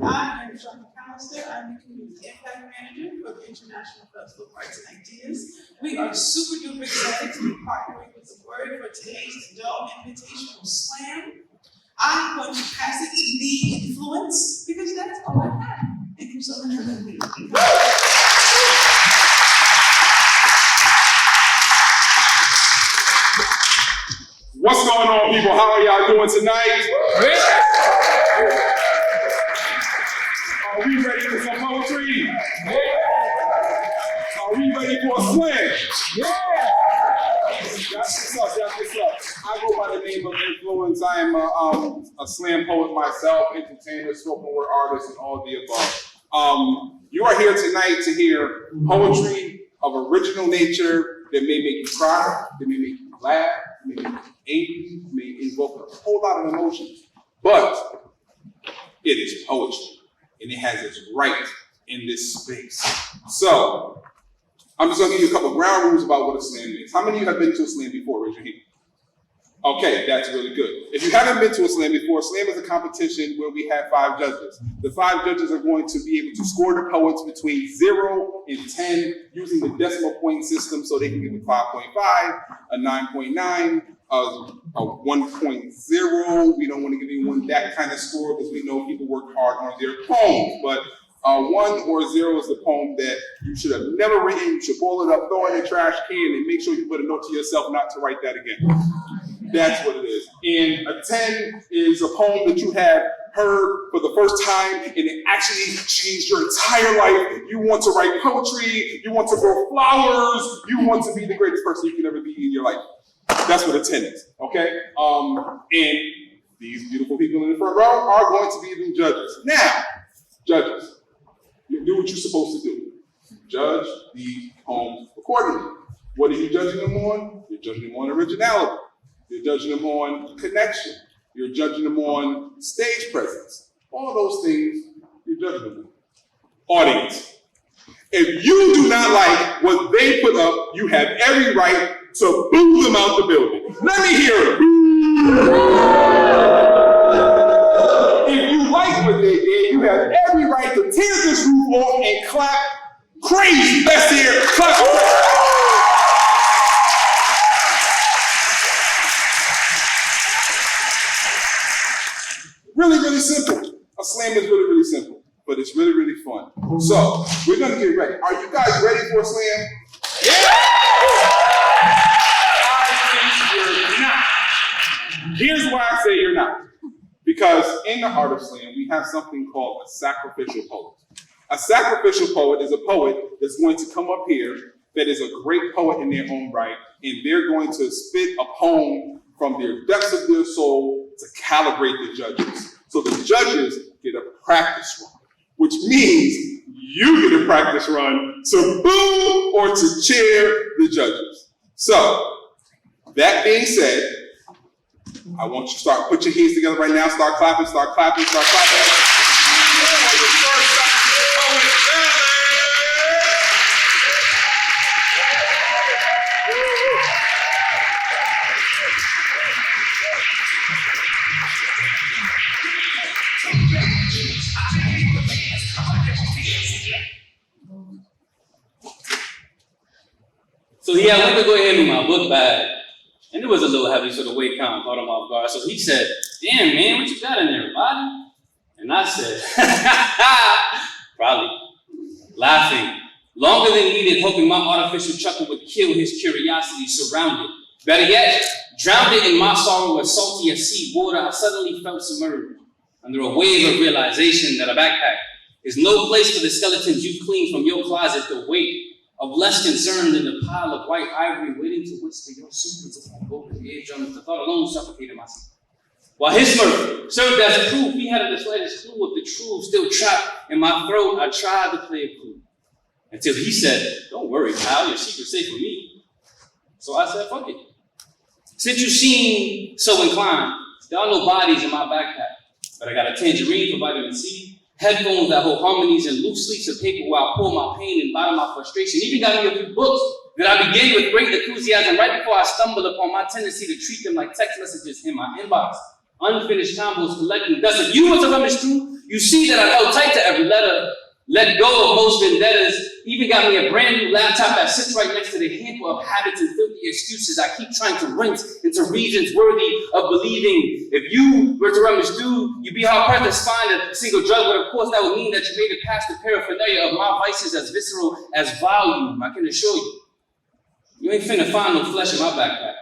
I am Sean McAllister. I'm the Community Impact Manager for the International Festival of Arts and Ideas. We are super duper excited to be partnering with the Word for today's Adult Invitational Slam. I'm going to pass it to the influence because that's all I have. Thank you so much for having me. What's going on, people? How are y'all doing tonight? Are we ready for some poetry? Are we ready for a slam? That's what's up. I go by the name of Influence. I am a slam poet myself, entertainer, spoken word artist, and all of the above. You are here tonight to hear poetry of original nature that may make you cry, that may make you laugh, may make you angry, may invoke a whole lot of emotions. But it is poetry, and it has its right in this space. So, I'm just gonna give you a couple of ground rules about what a slam is. How many of you have been to a slam before? Raise your hand. Okay, that's really good. If you haven't been to a slam before, slam is a competition where we have 5 judges. The 5 judges are going to be able to score the poets between 0 and 10 using the decimal point system, so they can give a 5.5, a 9.9, a 1.0. We don't want to give anyone that kind of score because we know people work hard on their poems, but 1 or 0 is the poem that you should have never written. You should boil it up, throw it in the trash can, and make sure you put a note to yourself not to write that again. That's what it is. And a 10 is a poem that you have heard for the first time, and it actually changed your entire life. You want to write poetry, you want to grow flowers, you want to be the greatest person you can ever be in your life. That's what a 10 is, okay? And these beautiful people in the front row are going to be the judges. Now, judges, you do what you're supposed to do. Judge the poems accordingly. What are you judging them on? You're judging them on originality. You're judging them on connection. You're judging them on stage presence. All those things, you're judging them on. Audience, if you do not like what they put up, you have every right to boo them out the building. Let me hear it. If you like what they did, you have every right to tear this roof off and clap crazy. Let's hear it. Clap. Really, really simple. A slam is really, really simple, but it's really, really fun. So, we're gonna get ready. Are you guys ready for a slam? Yeah! I think you're not. Here's why I say you're not. Because in the art of slam, we have something called a sacrificial poet. A sacrificial poet is a poet that's going to come up here that is a great poet in their own right, and they're going to spit a poem from their depths of their soul to calibrate the judges. So the judges get a practice run, which means you get a practice run to boo or to cheer the judges. So, that being said, I want you to put your hands together right now, start clapping. So he had went to go hand me my book bag, and it was a little heavy, so the weight kind of caught him off guard. So he said, "Damn, man, what you got in there, body?" And I said, probably, laughing, longer than needed, hoping my artificial chuckle would kill his curiosity surrounded. Better yet, drowned it in my sorrow as salty as sea water, I suddenly felt submerged under a wave of realization that a backpack is no place for the skeletons you cleaned from your closet, the weight of less concern than the pile of white ivory waiting to whisper your secrets upon broken eardrums. The thought alone suffocated my sleep. While his smirk served as proof, he hadn't the slightest clue of the truth still trapped in my throat. I tried to play it cool until he said, "Don't worry, pal, your secret's safe with me." So I said, "Fuck it. Since you seem so inclined, there are no bodies in my backpack, but I got a tangerine for vitamin C, headphones that hold harmonies, and loose sleeves of paper where I pour my pain and bottle my frustration. Even got me a few books that I begin with great enthusiasm right before I stumble upon my tendency to treat them like text messages in my inbox. unfinished combos collecting dust. If you were to rummage through, you see that I held tight to every letter, let go of most vendettas, even got me a brand new laptop that sits right next to the hamper of habits and filthy excuses I keep trying to rinse into regions worthy of believing. If you were to rummage through, you'd be hard-pressed to find a single drug, but of course that would mean that you made it past the paraphernalia of my vices as visceral as volume, I can assure you. You ain't finna find no flesh in my backpack.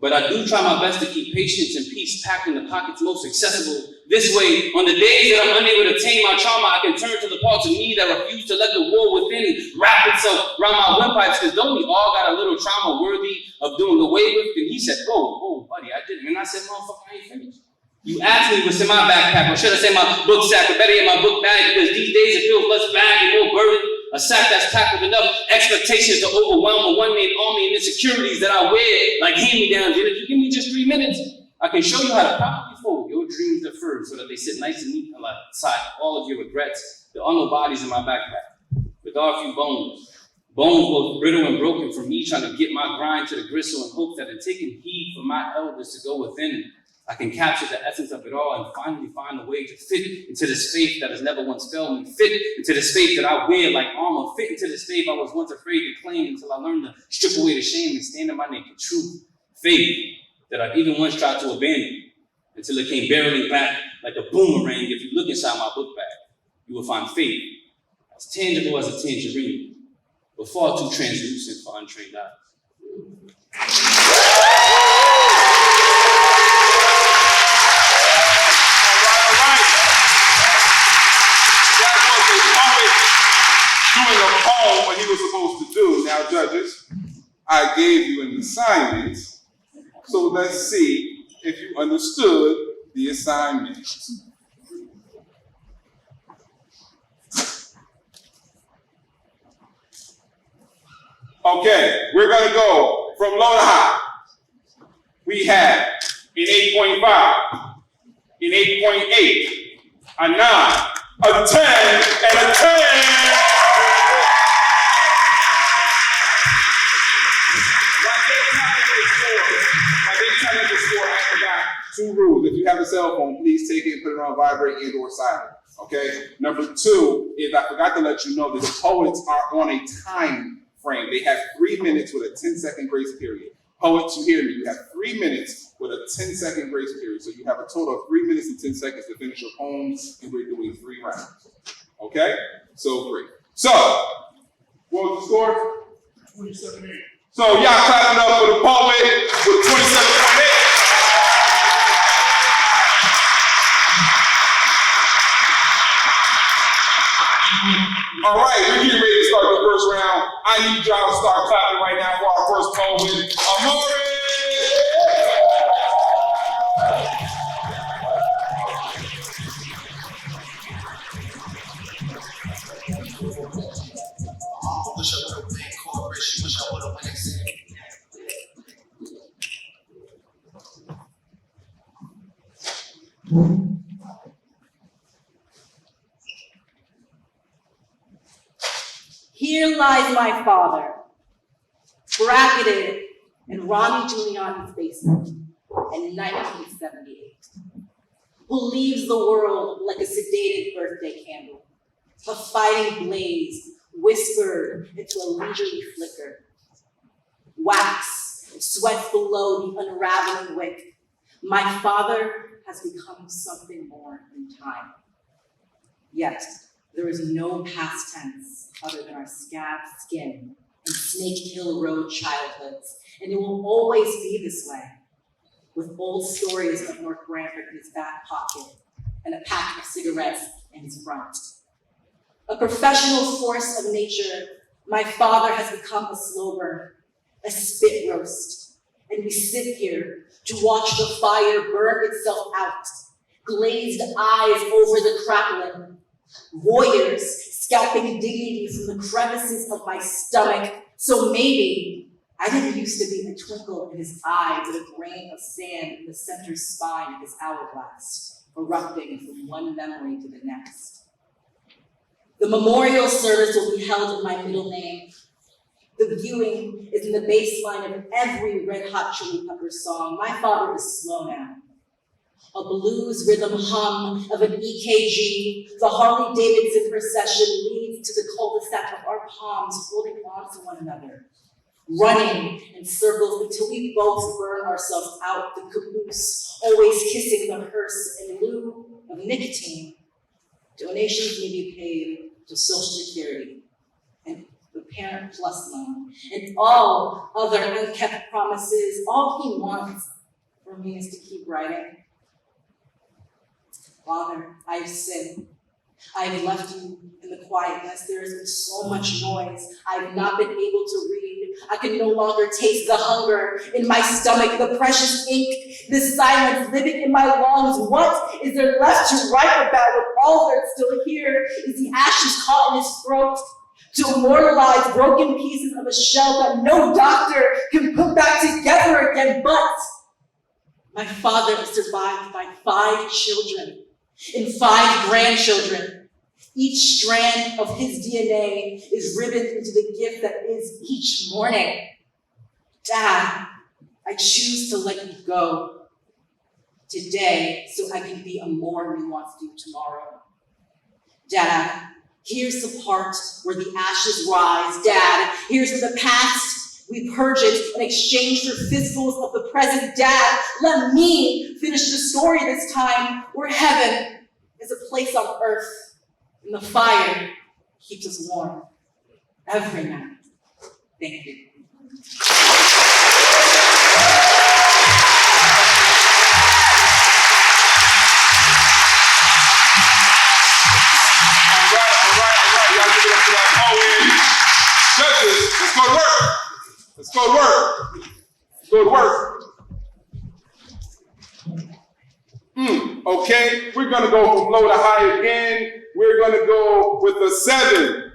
But I do try my best to keep patience and peace packed in the pockets most accessible. This way, on the days that I'm unable to tame my trauma, I can turn to the parts of me that refuse to let the war within wrap itself around my windpipes, because don't we all got a little trauma worthy of doing away with? And he said, oh, buddy, I didn't. And I said, motherfucker, I ain't finished. You asked me what's in my backpack, or should I say my book sack, or better yet, my book bag, because these days it feels less bag and more burden. A sack that's packed with enough expectations to overwhelm a one-man army and insecurities that I wear like hand-me-downs. And if you give me just 3 minutes, I can show you how to properly fold your dreams deferred so that they sit nice and neat alongside all of your regrets. There are no bodies in my backpack, but there are a few bones. Bones both brittle and broken from me trying to get my grind to the gristle in hopes that in taking heed from my elders to go within, I can capture the essence of it all and finally find a way to fit into this faith that has never once failed me, fit into this faith that I wear like armor, fit into this faith I was once afraid to claim until I learned to strip away the shame and stand in my naked truth. Faith that I even once tried to abandon until it came barreling back like a boomerang. If you look inside my book bag, you will find faith as tangible as a tangerine, but far too translucent for untrained eyes. Doing a poem what he was supposed to do. Now, judges, I gave you an assignment, so let's see if you understood the assignment. Okay, we're gonna go from low to high. We have an 8.5, an 8.8, a 9, a 10, and a 10. Two rules. If you have a cell phone, please take it and put it on vibrate and or silent. Okay? Number 2 is I forgot to let you know that the poets are on a time frame. They have 3 minutes with a 10-second grace period. Poets, you hear me? You have 3 minutes with a 10-second grace period. So you have a total of 3 minutes and 10 seconds to finish your poems, and we're doing 3 rounds. Okay? So great. So, what was the score? 27-8. So y'all clap it up for the poet with 27.8. All right, we're getting ready to start the first round. I need y'all to start clapping right now for our first poet, Amore. Wish I would've been corporate, wish I would've went exam. Here lies my father, bracketed in Ronnie Giuliani's basement in 1978, who leaves the world like a sedated birthday candle, a fighting blaze whispered into a leisurely flicker. Wax sweats below the unraveling wick. My father has become something more in time. Yet, there is no past tense other than our scabbed skin and Snake Hill Road childhoods, and it will always be this way, with old stories of North Branford in his back pocket and a pack of cigarettes in his front. A professional force of nature, my father has become a slow burn, a spit roast, and we sit here to watch the fire burn itself out, glazed eyes over the crackling, warriors scalping dignity from the crevices of my stomach. So maybe I didn't used to be a twinkle in his eye with a grain of sand in the center spine of his hourglass, erupting from one memory to the next. The memorial service will be held in my middle name. The viewing is in the bass line of every Red Hot Chili Peppers song. My father is slow now. A blues rhythm hum of an EKG, the Harley-Davidson procession leads to the cul-de-sac of our palms holding on to one another, running in circles until we both burn ourselves out the caboose, always kissing the hearse in lieu of nicotine. Donations may be paid to Social Security and the Parent Plus loan, and all other unkept promises. All he wants for me is to keep writing. Father, I've sinned. I've left you in the quietness. There has been so much noise. I've not been able to read. I can no longer taste the hunger in my stomach, the precious ink, this silence living in my lungs. What is there left to write about with all that's still here? Is the ashes caught in his throat to immortalize broken pieces of a shell that no doctor can put back together again? But my father is survived by 5 children and 5 grandchildren. Each strand of his DNA is ribboned into the gift that is each morning. Dad, I choose to let you go today so I can be a more nuanced you tomorrow. Dad, here's the part where the ashes rise. Dad, here's where the past, we purge it in exchange for fistfuls of the present. Dad, let me finish the story this time, where heaven is a place on earth and the fire keeps us warm every night. Thank you. Y'all give it up for that poet. Judges, let's go to work. Let's go to work. Let's go to work. Okay, we're gonna go from low to high again. We're gonna go with a 7.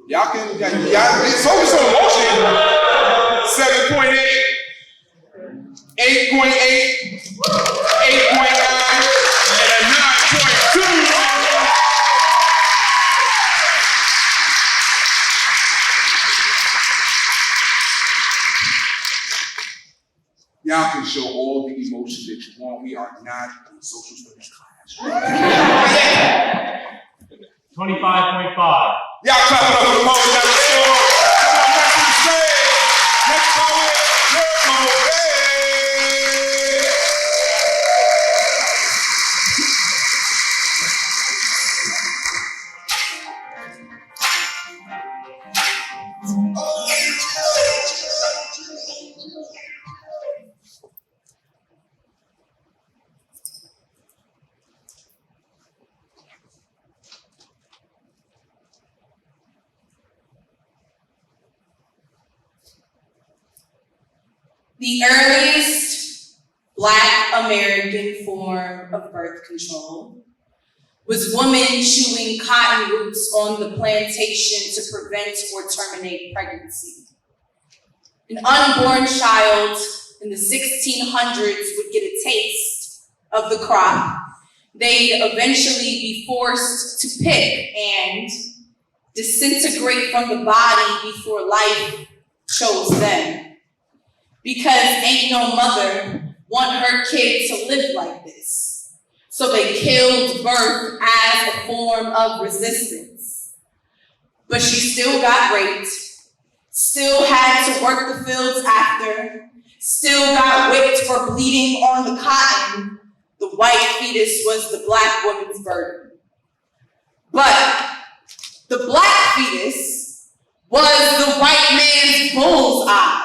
Y'all focus on motion. 7.8, 8.8, 8.9, and a 9.2. Y'all can show all the emotions that you want. We are not in social studies class. 25.5. Y'all clap it up for the poet down the floor. Come on, back to the stage. Next poet, your poet. The earliest Black American form of birth control was women chewing cotton roots on the plantation to prevent or terminate pregnancy. An unborn child in the 1600s would get a taste of the crop. They'd eventually be forced to pick and disintegrate from the body before life chose them. Because ain't no mother want her kid to live like this. So they killed birth as a form of resistance. But she still got raped, still had to work the fields after, still got whipped for bleeding on the cotton. The white fetus was the Black woman's burden. But the Black fetus was the white man's bullseye.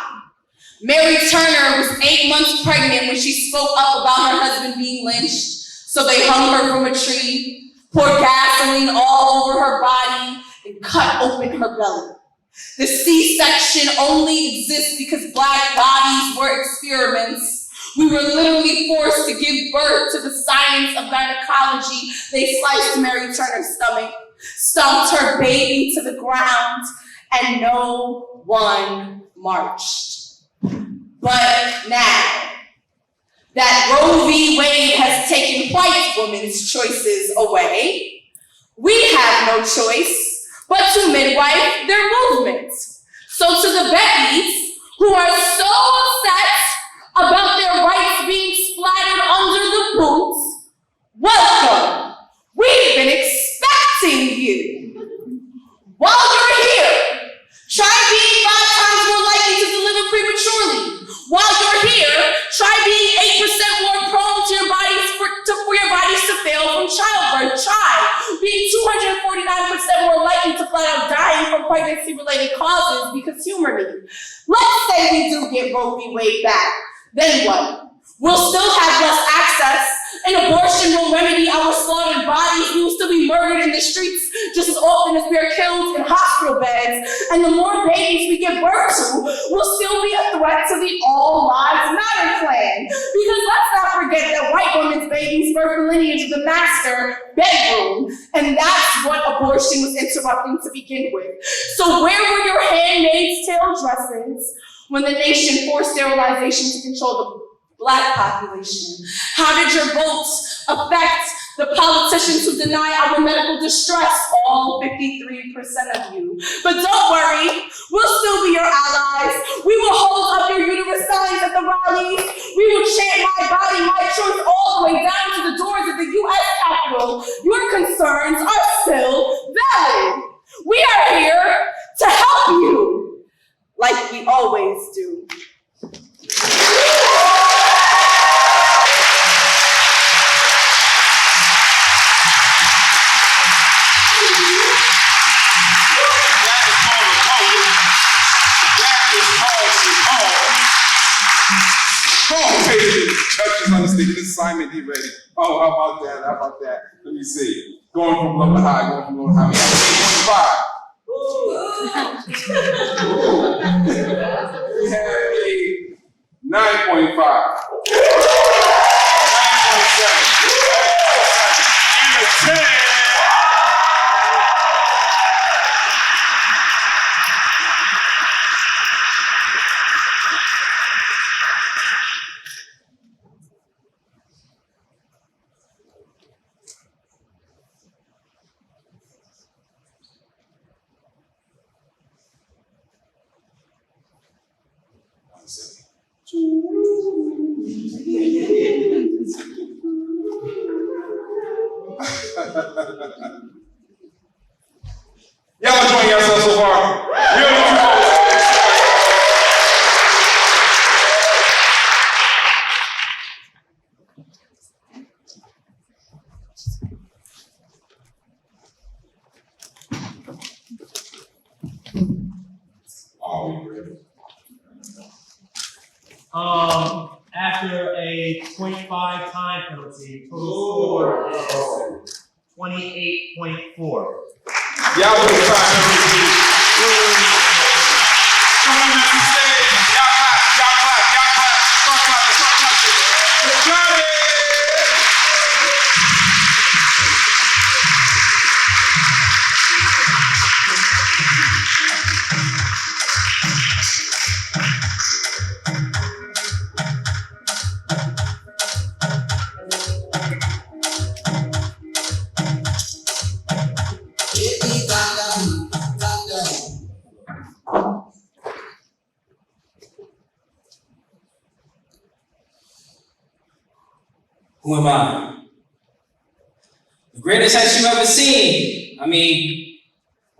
Mary Turner was 8 months pregnant when she spoke up about her husband being lynched. So they hung her from a tree, poured gasoline all over her body, and cut open her belly. The C-section only exists because Black bodies were experiments. We were literally forced to give birth to the science of gynecology. They sliced Mary Turner's stomach, stomped her baby to the ground, and no one marched. But now that Roe v. Wade has taken white women's choices away, we have no choice but to midwife their movement. So to the Bettys who are so upset about their rights being splattered under the be 249% more likely to flat out dying from pregnancy-related causes because humor me. Let's say we do get Roe v. Wade back. Then what? We'll still have less access. An abortion will remedy our slaughtered bodies. We will still be murdered in the streets just as often as we are killed in hospital beds. And the more babies we give birth to will still be a threat to the All Lives Matter plan. Because let's not forget that white women's babies birth the lineage of the master bedroom. And that's what abortion was interrupting to begin with. So where were your handmaid's tale dresses when the nation forced sterilization to control the Black population? How did your votes affect the politicians who deny our medical distress? All 53% of you. But don't worry, we'll still be your allies. We will hold up your uterus signs at the rallies. We will chant my body, my choice all the way down to the doors of the U.S. Capitol. Your concerns are still valid. We are here to help you, like we always do. Judges understand assignment, he ready. Oh, how about that? How about that? Let me see. Going from low to high, going from low to high. We have a 9.5. 9.7. And a 10. Y'all enjoying yourselves so far? After a 0.5 time penalty, total score is 28.4. Y'all put the time penalty. Come on, man, y'all clap. Start clapping. Let's got it. Who am I? The greatest that you ever seen. I mean,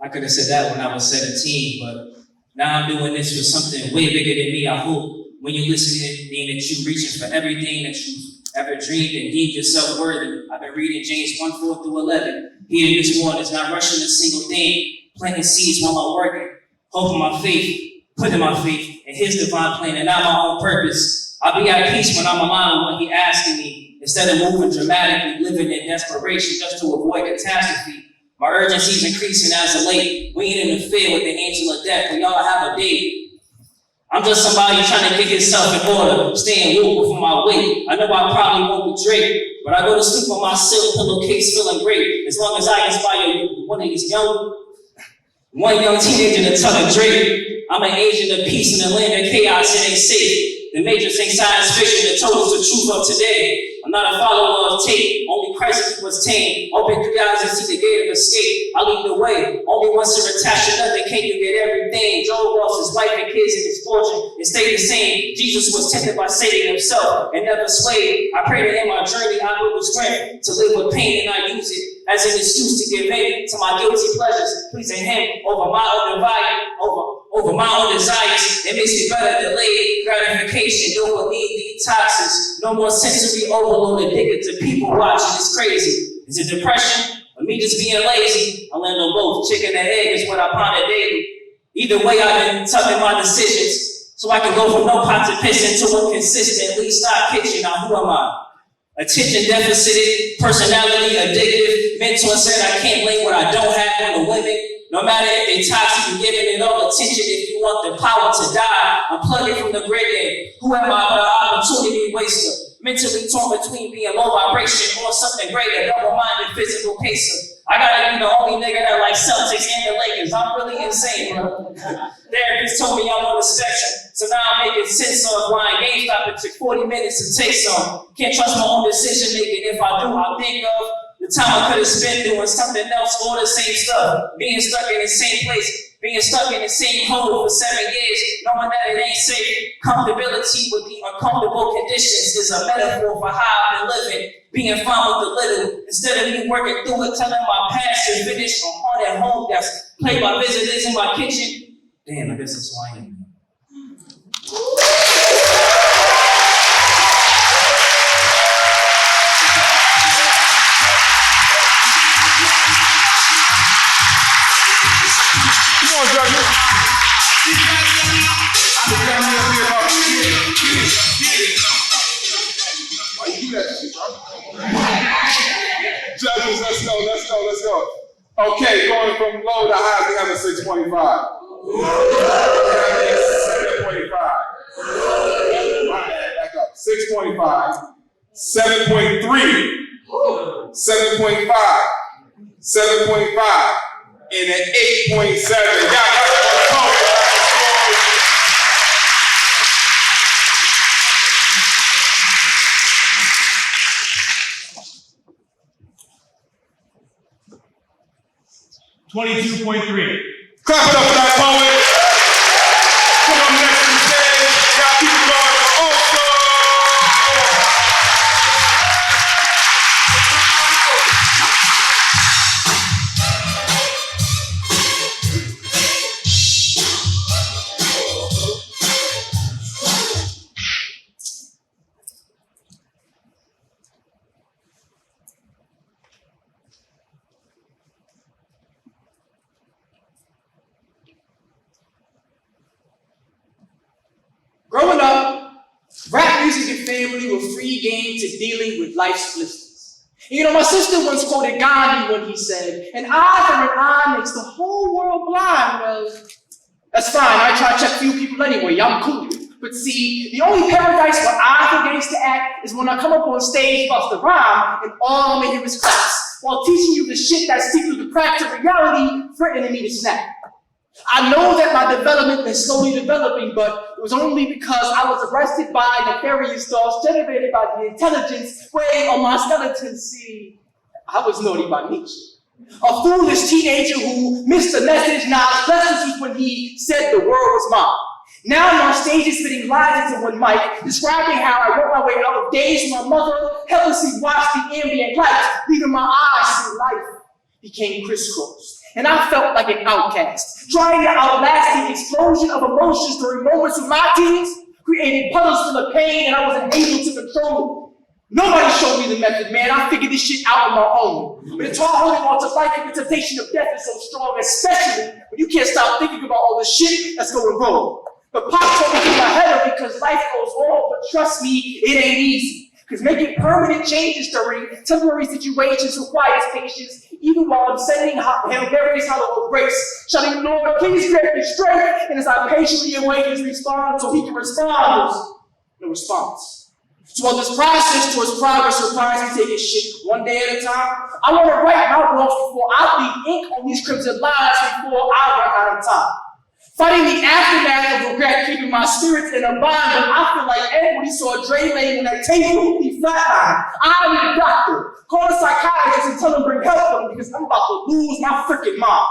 I could have said that when I was 17, but now I'm doing this for something way bigger than me. I hope when you listen to it, mean that you reaching for everything that you've ever dreamed and deemed yourself worthy. I've been reading James 1:4-11. He this morning is not rushing a single thing, planting seeds while I'm working, hoping my faith, putting my faith in his divine plan and not my own purpose. I'll be at peace when I'm aligned with what he asking me. Instead of moving dramatically, living in desperation just to avoid catastrophe. My urgency's increasing as of late. We ain't interfere with the angel of death. We all have a date. I'm just somebody trying to get himself in order, staying woke for my weight. I know I probably won't be Drake, but I go to sleep on my silk pillowcase feeling great. As long as I inspire one of these one young teenager to tell a Drake. I'm an agent of peace in the land of chaos, it ain't safe. The Matrix ain't science fiction that told us the truth of today. I'm not a follower of tape, only Christ was tame. Open 3 eyes and see the gate of escape. I lead the way, only once you're attached to nothing can you get everything. Job lost his wife and kids and his fortune, it stayed the same. Jesus was tempted by Satan himself and never swayed. I pray that in my journey I build the strength to live with pain and I use it as an excuse to give in to my guilty pleasures, pleasing him over my own divide, over my own desires. It makes me better delayed gratification. Don't believe detoxes. No more sensory overload addicted to people watching. It's crazy. Is it depression? Or or me just being lazy. I land on both. Chicken and egg is what I ponder daily. Either way, I've been tucking my decisions so I can go from no pot to pissing to a consistent lead stock kitchen. Now, who am I? Attention deficit, personality addictive. Mentor said I can't blame what I don't have on the women. No matter if they toxic, you're giving it all attention. If you want the power to die, I'm plugging from the grid end. Who am I but an opportunity waster? Mentally torn between being low vibration or something greater, double-minded physical pacer. I gotta be the only nigga that likes Celtics and the Lakers. I'm really insane, bro. Therapist told me I'm on the spectrum, so now I'm making sense of why GameStop it took 40 minutes to take some. Can't trust my own decision making. If I do, I'll think of the time I could have spent doing something else, all the same stuff. Being stuck in the same place, being stuck in the same hole for 7 years, knowing that it ain't safe. Comfortability with the uncomfortable conditions is a metaphor for how I've been living. Being fine with the little, instead of me working through it, telling my past to finish a haunted home that's played by visitors in my kitchen. Damn, I guess that's why I am. Come on, judges. Why you do that to me, bro? Judges, let's go. Okay, going from low to high, we have a 6.5. 7.5. Back up. 6.5. 7.3. 7.5. 7.5. And an 8.7. Y'all 22.3. Clap it up for that poet. Come on, next to the stage. Y'all keep it going. Also. 'Growing up, rap music and family were free game to dealing with life's blisters. And my sister once quoted Gandhi when he said, "An eye for an eye makes the whole world blind." Well, that's fine. I try to check few people anyway. I'm cool. But see, the only paradise where I feel gangsta at is when I come up on stage, bust a rhyme, and all I'm hear is claps, while teaching you the shit that seeps through the cracks of reality, threatening me to snap. I know that my development is slowly developing, but it was only because I was arrested by nefarious thoughts generated by the intelligence weighing on my skeleton. See, I was naughty by nature. A foolish teenager who missed the message. Nas blessings was when he said the world was mine. Now I'm on stage spitting lines into one mic, describing how I worked my way out of days when my mother helplessly watched the ambient light, leaving my eyes see life became crisscrossed. And I felt like an outcast, trying to outlast the explosion of emotions during moments of my teens, creating puddles full of pain, and I wasn't able to control it. Nobody showed me the method, man. I figured this shit out on my own. But it's hard holding on to life and the temptation of death is so strong, especially when you can't stop thinking about all the shit that's going wrong. But Pop told me to keep my head up because life goes on, but trust me, it ain't easy. Because making permanent changes during temporary situations requires patience, even while I'm sending Hail Mary's hollow of grace, shouting, "Lord, please grant me strength," and as I patiently await his response so he can respond, there's no response. So while this process towards progress requires me taking shit one day at a time, I want to write my wrongs before I bleed ink on these crimson lines before I run out of time. Fighting the aftermath of regret, keeping my spirits in a bind, but I feel like everybody saw Dre laying on that table, he flatlined. I need a doctor. Call a psychiatrist and tell him bring help for me because I'm about to lose my freaking mind.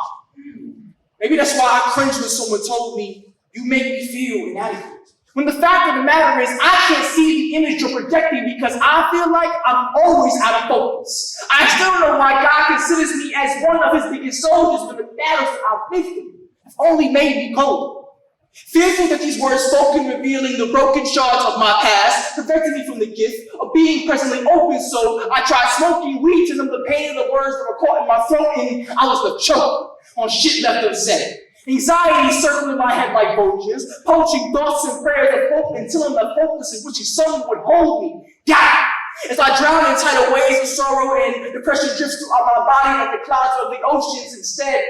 Maybe that's why I cringe when someone told me, "You make me feel inadequate." When the fact of the matter is, I can't see the image you're projecting because I feel like I'm always out of focus. I still don't know why God considers me as one of his biggest soldiers when the battles that I've been through have only made me cold. Fearful that these words spoken revealing the broken shards of my past prevented me from the gift of being presently open, so I tried smoking weed to numb the pain of the words that were caught in my throat, and I was left choking on shit left unsaid. Anxiety circling in my head like vultures, poaching thoughts and prayers of hope until I'm left hopeless in wishing someone would hold me. God! As I drown in tidal waves of sorrow and depression drifts throughout my body like the clouds of the oceans, instead,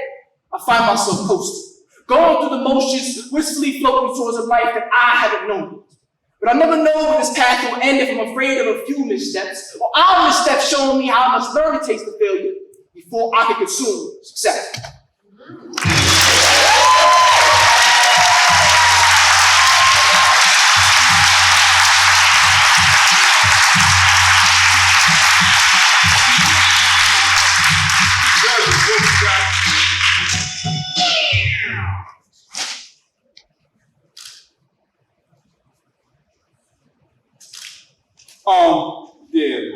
I find myself coasting, going through the motions, wistfully floating towards a life that I haven't known. But I never know where this path will end if I'm afraid of a few missteps, or our missteps showing me how I must learn to taste the failure before I can consume success.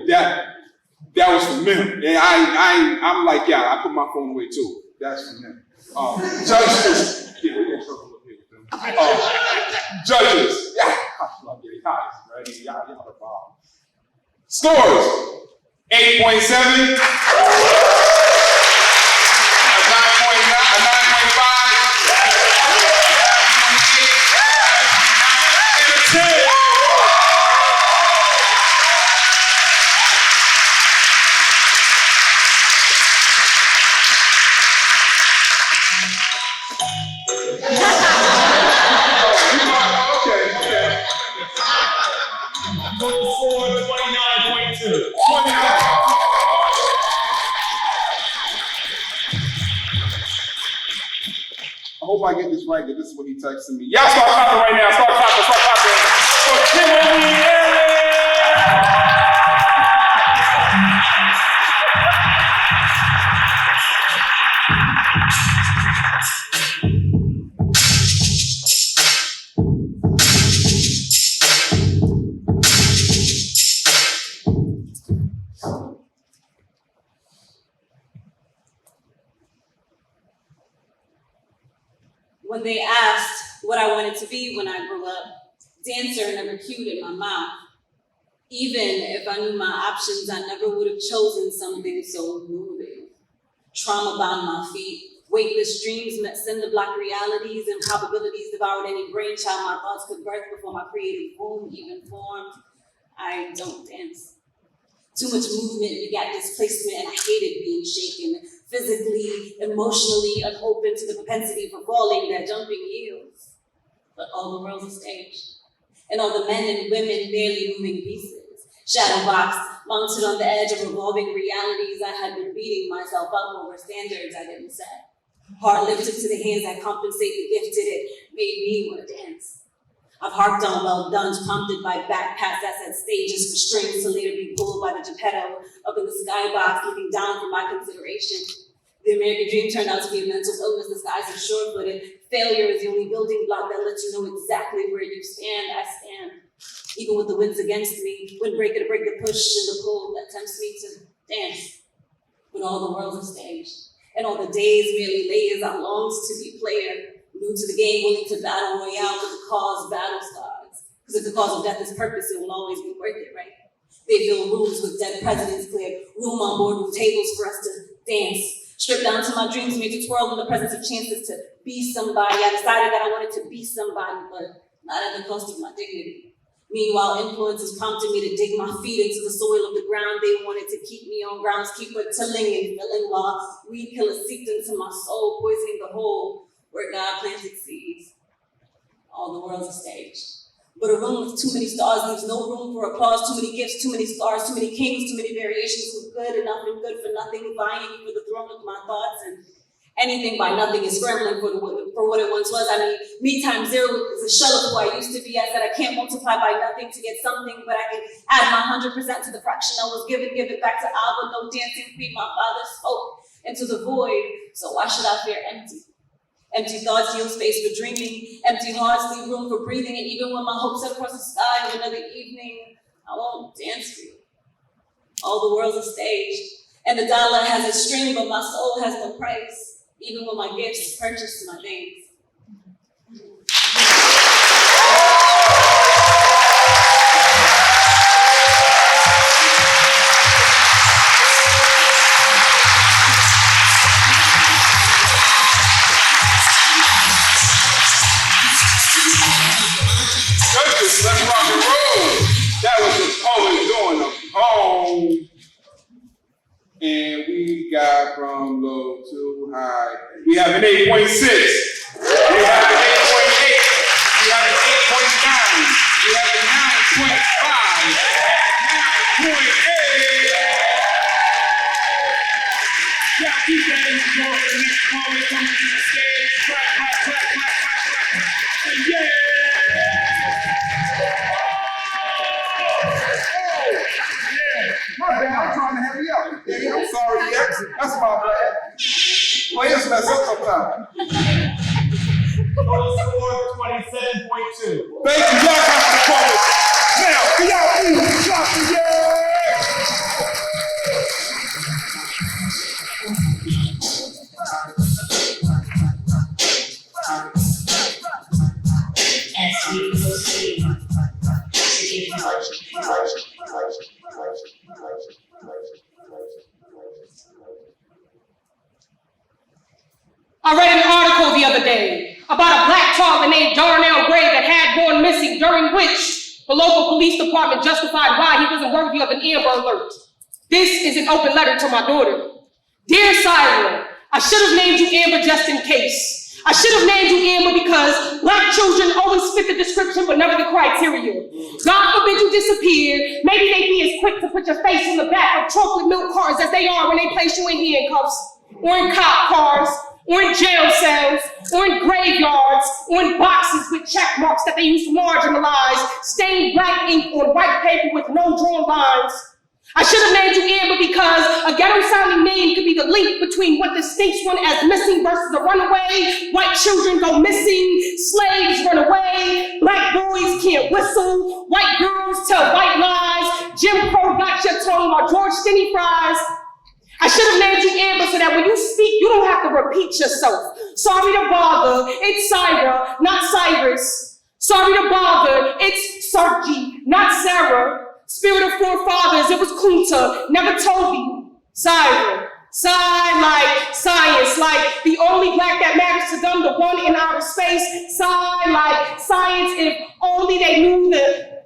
Yeah, that was from him. And I'm like, yeah, I put my phone away too. That's from him. Judges, yeah, we're gonna circle up here with them. Judges, yeah, I love you guys, right? Y'all the bomb. Scores: 8.7, a 9.9, a 9.5, and a 10. Total score 29.2. I hope I get this right, that this is what he texted me. Y'all start clapping right now. Start clapping for Kimberly Ellis! When they asked what I wanted to be when I grew up, dancer never cued in my mouth. Even if I knew my options, I never would have chosen something so moving. Trauma bound my feet, weightless dreams met cinder block realities and probabilities devoured any brainchild my thoughts could birth before my creative womb even formed. I don't dance. Too much movement begat displacement, and I hated being shaken. Physically, emotionally, unopen to the propensity for falling that jumping yields. But all the world's a stage, and all the men and women barely moving pieces. Shadow boxed, mounted on the edge of revolving realities, I had been beating myself up over standards I didn't set. Heart lifted to the hands that compensate the gifted, it made me want to dance. I've harped on well done's prompted by backpacks that set stages for strings to later be pulled by the Geppetto up in the skybox looking down for my consideration. The American dream turned out to be a mental illness disguised as sure-footed. Failure is the only building block that lets you know exactly where you stand. I stand. Even with the winds against me, windbreaker to break the push and the pull that tempts me to dance. But all the world's a stage, and all the days merely layers I longs to be player. New to the game, willing to battle royale with the cause battle scars. Because if the cause of death is purpose, it will always be worth it, right? They fill rooms with dead presidents, clear room on boardroom tables for us to dance. Stripped down to my dreams, made to twirl in the presence of chances to be somebody. I decided that I wanted to be somebody, but not at the cost of my dignity. Meanwhile, influences prompted me to dig my feet into the soil of the ground. They wanted to keep me on groundskeeper, tilling and filling while weed killers seeped into my soul, poisoning the whole where God planted seeds. All the world's a stage. But a room with too many stars leaves no room for applause, too many gifts, too many stars, too many kings, too many variations of good enough and good for nothing, vying for the throne of my thoughts, and anything by nothing is scrambling for what it once was. I mean, me times zero is a shell of who I used to be. I said I can't multiply by nothing to get something, but I can add my 100% to the fraction I was given, give it back to Abba, no dancing queen, my father spoke into the void, so why should I fear empty? Empty thoughts yield space for dreaming, empty hearts leave room for breathing, and even when my hopes set across the sky of another evening, I won't dance for you. All the world's a stage, and the dollar has a string, but my soul has no price, even when my gifts purchase my things. from low to high. We have an 8.6. We have an 8.8. We have an 8.9. We have a 9.5. 9.8. Yeah, keep that energy going for the next poet coming to the stage. Clap, clap, clap, clap, clap, clap, clap. Yeah! My bad, I'm trying to help you out. Yeah, I'm sorry, yeah. That's my bad. Players mess up sometimes. Total score 27.2. Thank you, y'all got the poet. Now, can y'all please clap for yeah? As we proceed to give I read an article the other day about a black toddler named Darnell Gray that had gone missing, during which the local police department justified why he wasn't worthy of an Amber Alert. This is an open letter to my daughter. Dear Syra, I should have named you Amber just in case. I should have named you Amber because black children always fit the description but never the criteria. God forbid you disappear. Maybe they'd be as quick to put your face on the back of chocolate milk cars as they are when they place you in handcuffs, or in cop cars, or in jail cells, or in graveyards, or in boxes with check marks that they used to marginalize, stained black ink on white paper with no drawn lines. I should have named you Amber because a ghetto-sounding name could be the link between what distinguishes one as missing versus a runaway. White children go missing, slaves run away, black boys can't whistle, white girls tell white lies, Jim Crow got your tongue while George Stinney fries. I should have named you Amber so that when you speak, you don't have to repeat yourself. Sorry to bother, it's Syra, not Cyrus. Sorry to bother, it's Sergi, not Sarah. Spirit of forefathers, it was Kunta, never Toby. Syra, Sigh like science, like the only black that matters to them, the one in outer space. Sigh like science, if only they knew the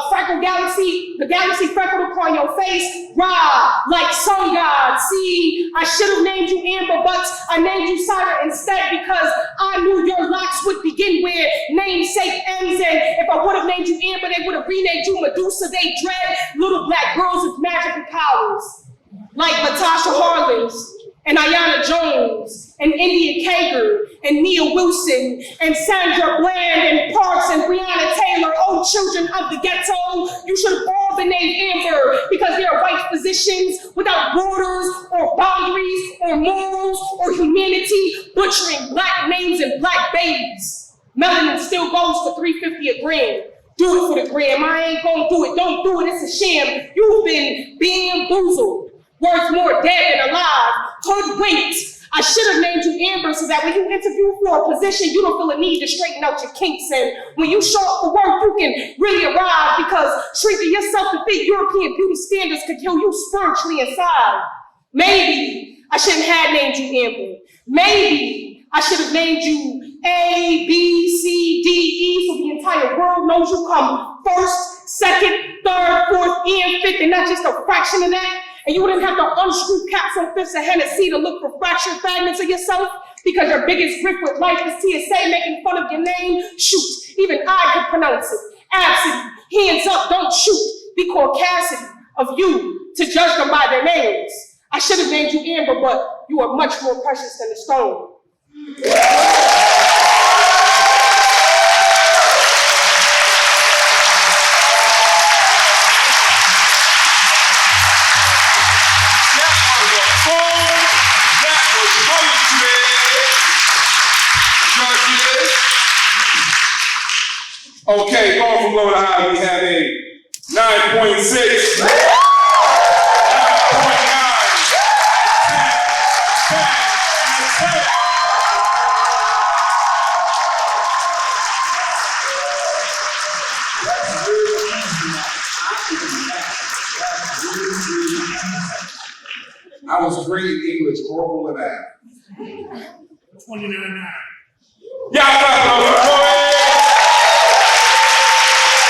freckle galaxy, the galaxy freckled upon your face. Ra, like sun god. See, I should have named you Amber, but I named you Syra instead because I knew your locks would begin where namesake ends. And if I would have named you Amber, they would have renamed you Medusa. They dread little black girls with magical powers, like Latasha Harlins and Ayanna Jones and India Kager and Nia Wilson and Sandra Bland and Parks and Breonna Taylor. Oh, children of the ghetto, you should have all been named Amber because they are white physicians without borders or boundaries or morals or humanity, butchering black names and black babies. Melanin still goes for $3.50 a gram. Do it for the gram. I ain't gonna do it. Don't do it. It's a sham. You've been bamboozled. Worth more dead than alive. Hoodwinked. I should have named you Amber so that when you interview for a position, you don't feel a need to straighten out your kinks. And when you show up for work, you can really arrive because shrinking yourself to fit European beauty standards could kill you spiritually inside. Maybe I shouldn't have named you Amber. Maybe I should have named you A, B, C, D, E so the entire world knows you come first, second, third, fourth, and fifth, and not just a fraction of that. And you wouldn't have to unscrew caps on fifths of Hennessy to look for fractured fragments of yourself because your biggest grip with life is TSA making fun of your name. Shoot, even I could pronounce it. Absidy, hands up, don't shoot. The caucasity of you to judge them by their names. I should have named you Amber, but you are much more precious than a stone. Okay, going from low to high, we have a 9.6, 9.9, 10, 10, 10. I was great in English, horrible at math. 29.9. Y'all clap it up for it.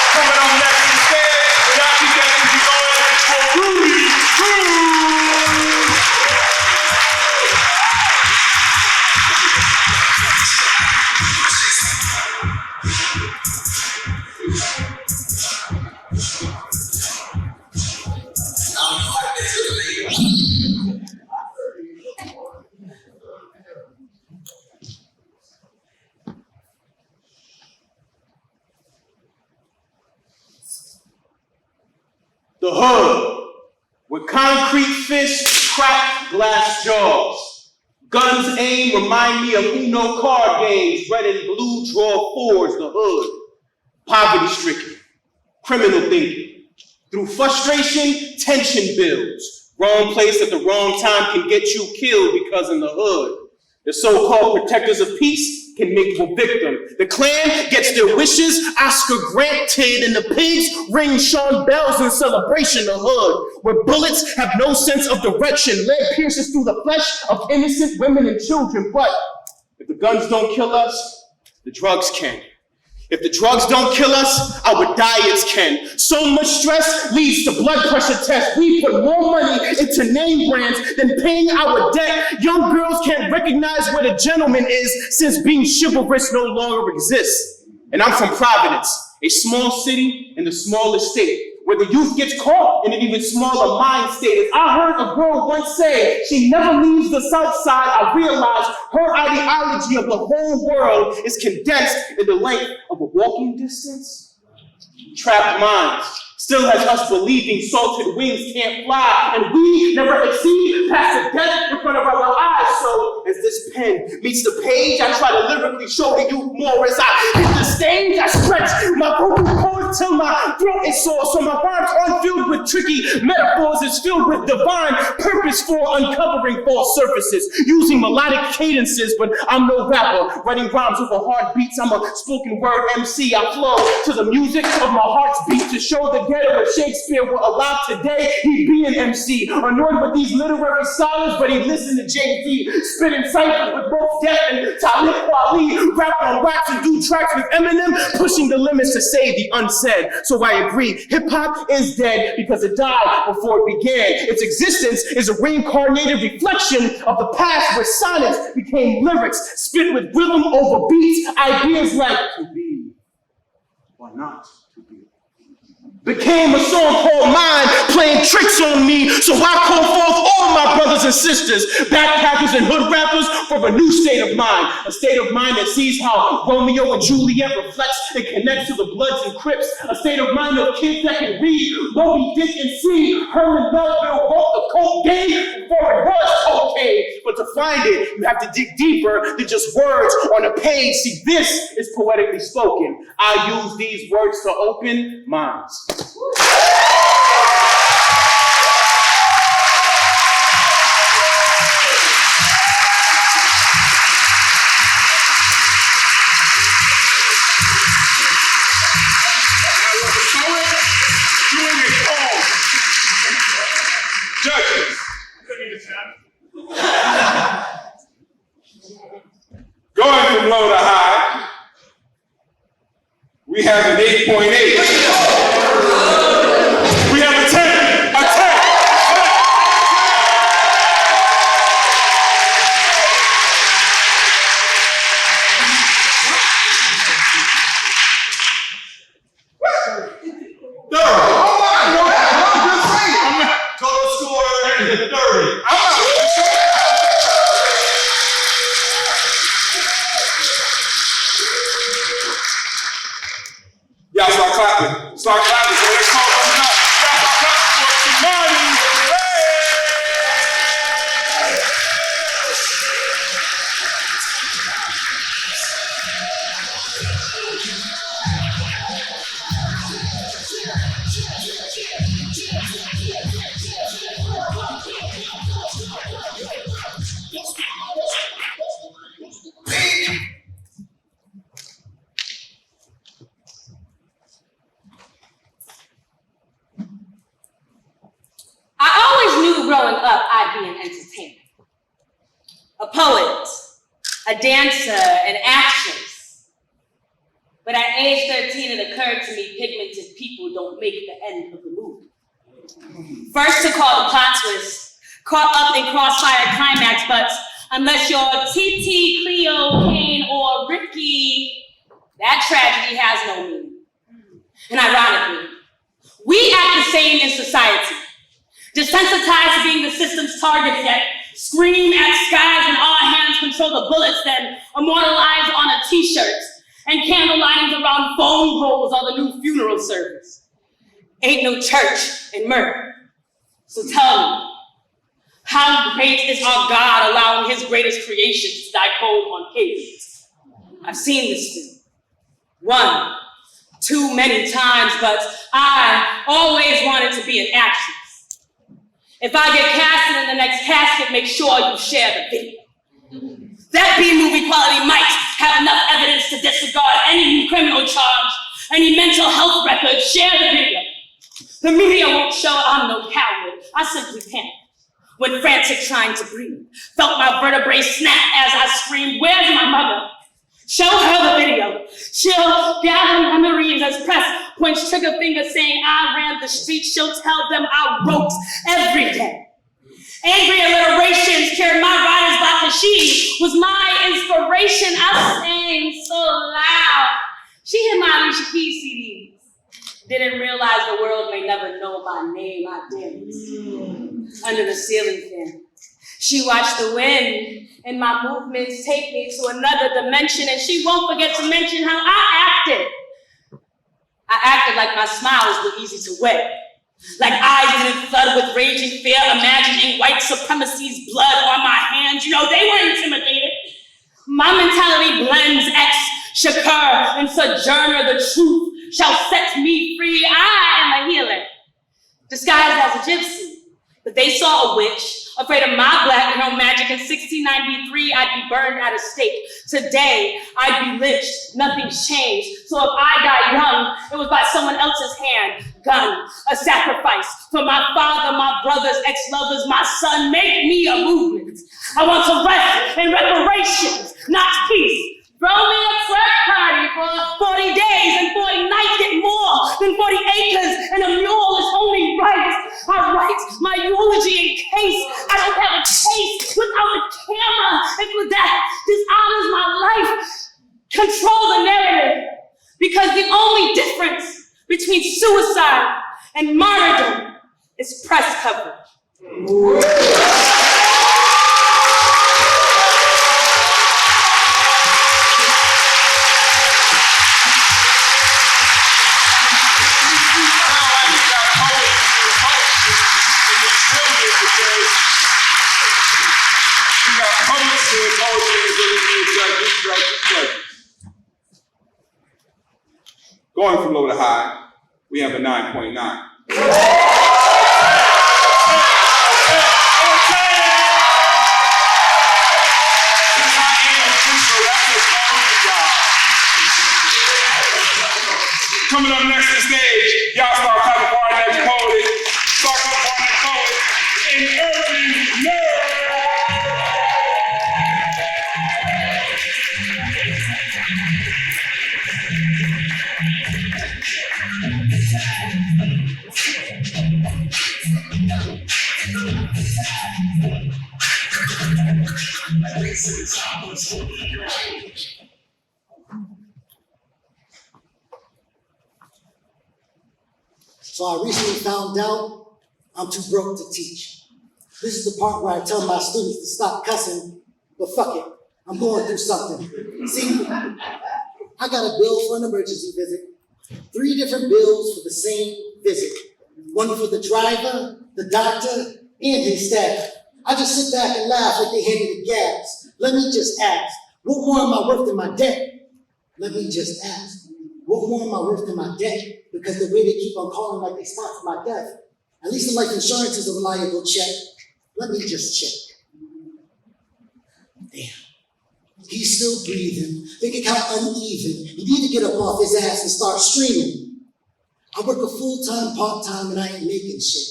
Coming up next instead, and y'all keep that energy going for Rudy Cruz. The hood, where concrete fists crack glass jaws. Guns aim remind me of Uno card games, red and blue draw fours, the hood. Poverty-stricken, criminal thinking. Through frustration, tension builds. Wrong place at the wrong time can get you killed because in the hood, the so-called protectors of peace can make you a victim. The Klan gets their wishes, Oscar granted, and the pigs ring Sean bells in celebration. The hood, where bullets have no sense of direction, lead pierces through the flesh of innocent women and children. But if the guns don't kill us, the drugs can. If the drugs don't kill us, our diets can. So much stress leads to blood pressure tests. We put more money into name brands than paying our debt. Young girls can't recognize what a gentleman is since being chivalrous no longer exists. And I'm from Providence, a small city in the smallest state, where the youth gets caught in an even smaller mind state. As I heard a girl once say, she never leaves the South Side, I realized her ideology of the whole world is condensed in the length of a walking distance. Trapped minds still has us believing salted wings can't fly, and we never exceed past the death in front of our eyes. So as this pen meets the page, I try to lyrically show the youth more. As I hit the stage, I stretch my vocal cords till my throat is sore. So my rhymes aren't filled with tricky metaphors, it's filled with divine purpose for uncovering false surfaces, using melodic cadences. But I'm no rapper, writing rhymes over hard beats. I'm a spoken word MC. I flow to the music of my heart's beat to show the ghetto. If Shakespeare were alive today, he'd be an MC. Annoyed with these literary scholars, but he'd listen to Jay-Z, spitting ciphers with both Def and Talib Kweli, rap on raps and do tracks with Eminem, pushing the limits to say the unsaid. So I agree, hip-hop is dead because it died before it began. Its existence is a reincarnated reflection of the past where sonnets became lyrics, spit with rhythm over beats, ideas like to be or not to be. Became a song called mine, playing tricks on me, so I call forth all my brothers and sisters, backpackers and hood rappers, for a new state of mind, a state of mind that sees how Romeo and Juliet reflects and connects to the Bloods and Crips, a state of mind of kids that can read Moby Dick and see Herman Melville wrote the coke game before it was cocaine. But to find it, you have to dig deeper than just words on a page. See, this is poetically spoken. I use these words to open minds. Judges, going from low to high, we have an 8.8. We have a 10, a 10. Total score is 30. Y'all start clapping. Start clapping. So let's call them out. Y'all start clapping for Kimani. I always knew growing up I'd be an entertainer. A poet, a dancer, an actress. But at age 13, it occurred to me pigmented people don't make the end of the movie. First to call the plot twist, caught up in crossfire climax, but unless you're TT, Cleo, Kane, or Ricky, that tragedy has no meaning. And ironically, we act the same in society. Desensitized to being the system's targets, yet scream at skies and our hands control the bullets, then immortalized on a t-shirt and candle linings around phone rolls or the new funeral service. Ain't no church in murder. So tell me, how great is our God allowing his greatest creations to die cold on pavement? I've seen this film. One, too many times, but I always wanted to be an actress. If I get casted in the next casket, make sure you share the video. That B-movie quality might have enough evidence to disregard any criminal charge, any mental health record. Share the video. The media won't show I'm no coward. I simply can't. When frantic trying to breathe, felt my vertebrae snap as I screamed, "Where's my mother?" Show her the video. She'll gather memories as press points trigger finger saying I ran the streets. She'll tell them I wrote every day. Angry alliterations carried my writer's block because she was my inspiration. I sang so loud. She hit my Alicia Keys CDs. Didn't realize the world may never know my name. I didn't. Under the ceiling fan. She watched the wind and my movements take me to another dimension, and she won't forget to mention how I acted. I acted like my smiles were easy to wear. Like eyes didn't flood with raging fear, imagining white supremacy's blood on my hands. You know, they were intimidated. My mentality blends ex, Shakur, and Sojourner. The truth shall set me free. I am a healer, disguised as a gypsy. But they saw a witch, afraid of my black girl magic. In 1693, I'd be burned at a stake. Today, I'd be lynched. Nothing's changed. So if I die young, it was by someone else's hand. Gun, a sacrifice for my father, my brothers, ex-lovers, my son. Make me a movement. I want to rest in reparations, not peace. Throw me a frat party for 40 days and 40 nights, get more than 40 acres, and a mule is only right. I write my eulogy in case I don't have a case without a camera, and for that, dishonors my life. Control the narrative, because the only difference between suicide and martyrdom is press coverage. Going from low to high, we have a 9.9. Coming up next to the stage, y'all start clapping for our next poet. Start clapping for our next poet, an urban nerd. So I recently found out I'm too broke to teach. This is the part where I tell my students to stop cussing, but fuck it, I'm going through something. See, I got a bill for an emergency visit, 3 different bills for the same visit. One for the driver, the doctor, and his staff. I just sit back and laugh like they handed me gas. Let me just ask, what more am I worth than my debt? Let me just ask, what more am I worth than my debt? Because the way they keep on calling like they sponsored my death. At least the life insurance is a reliable check. Let me just check. Damn. He's still breathing. Think of how uneven. He need to get up off his ass and start streaming. I work a full-time, part-time, and I ain't making shit.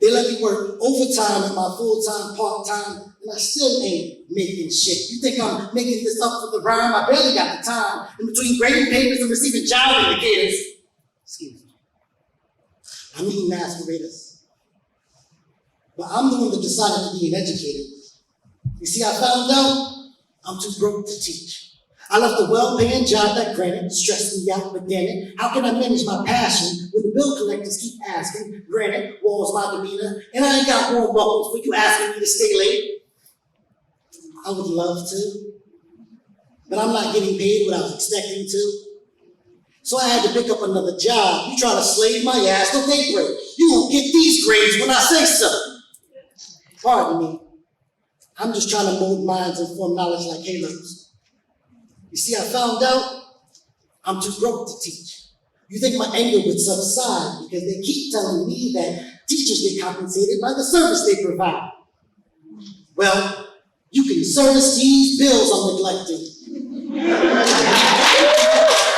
They let me work overtime at my full-time, part-time, and I still ain't making shit. You think I'm making this up for the rhyme? I barely got the time in between grading papers and receiving job indicators. Excuse me. I mean masqueraders. But I'm the one that decided to be an educator. You see, I found out I'm too broke to teach. I left a well-paying job at Granite, stressed me out, but damn it, how can I manage my passion when the bill collectors keep asking? Granite, walls my demeanor, and I ain't got warm buckles for you asking me to stay late. I would love to, but I'm not getting paid what I was expecting to. So I had to pick up another job. You trying to slave my ass till daybreak. You won't get these grades when I say so. Pardon me. I'm just trying to mold minds and form knowledge like Caleb's. You see, I found out I'm too broke to teach. You think my anger would subside because they keep telling me that teachers get compensated by the service they provide. Well, you can service these bills I'm neglecting.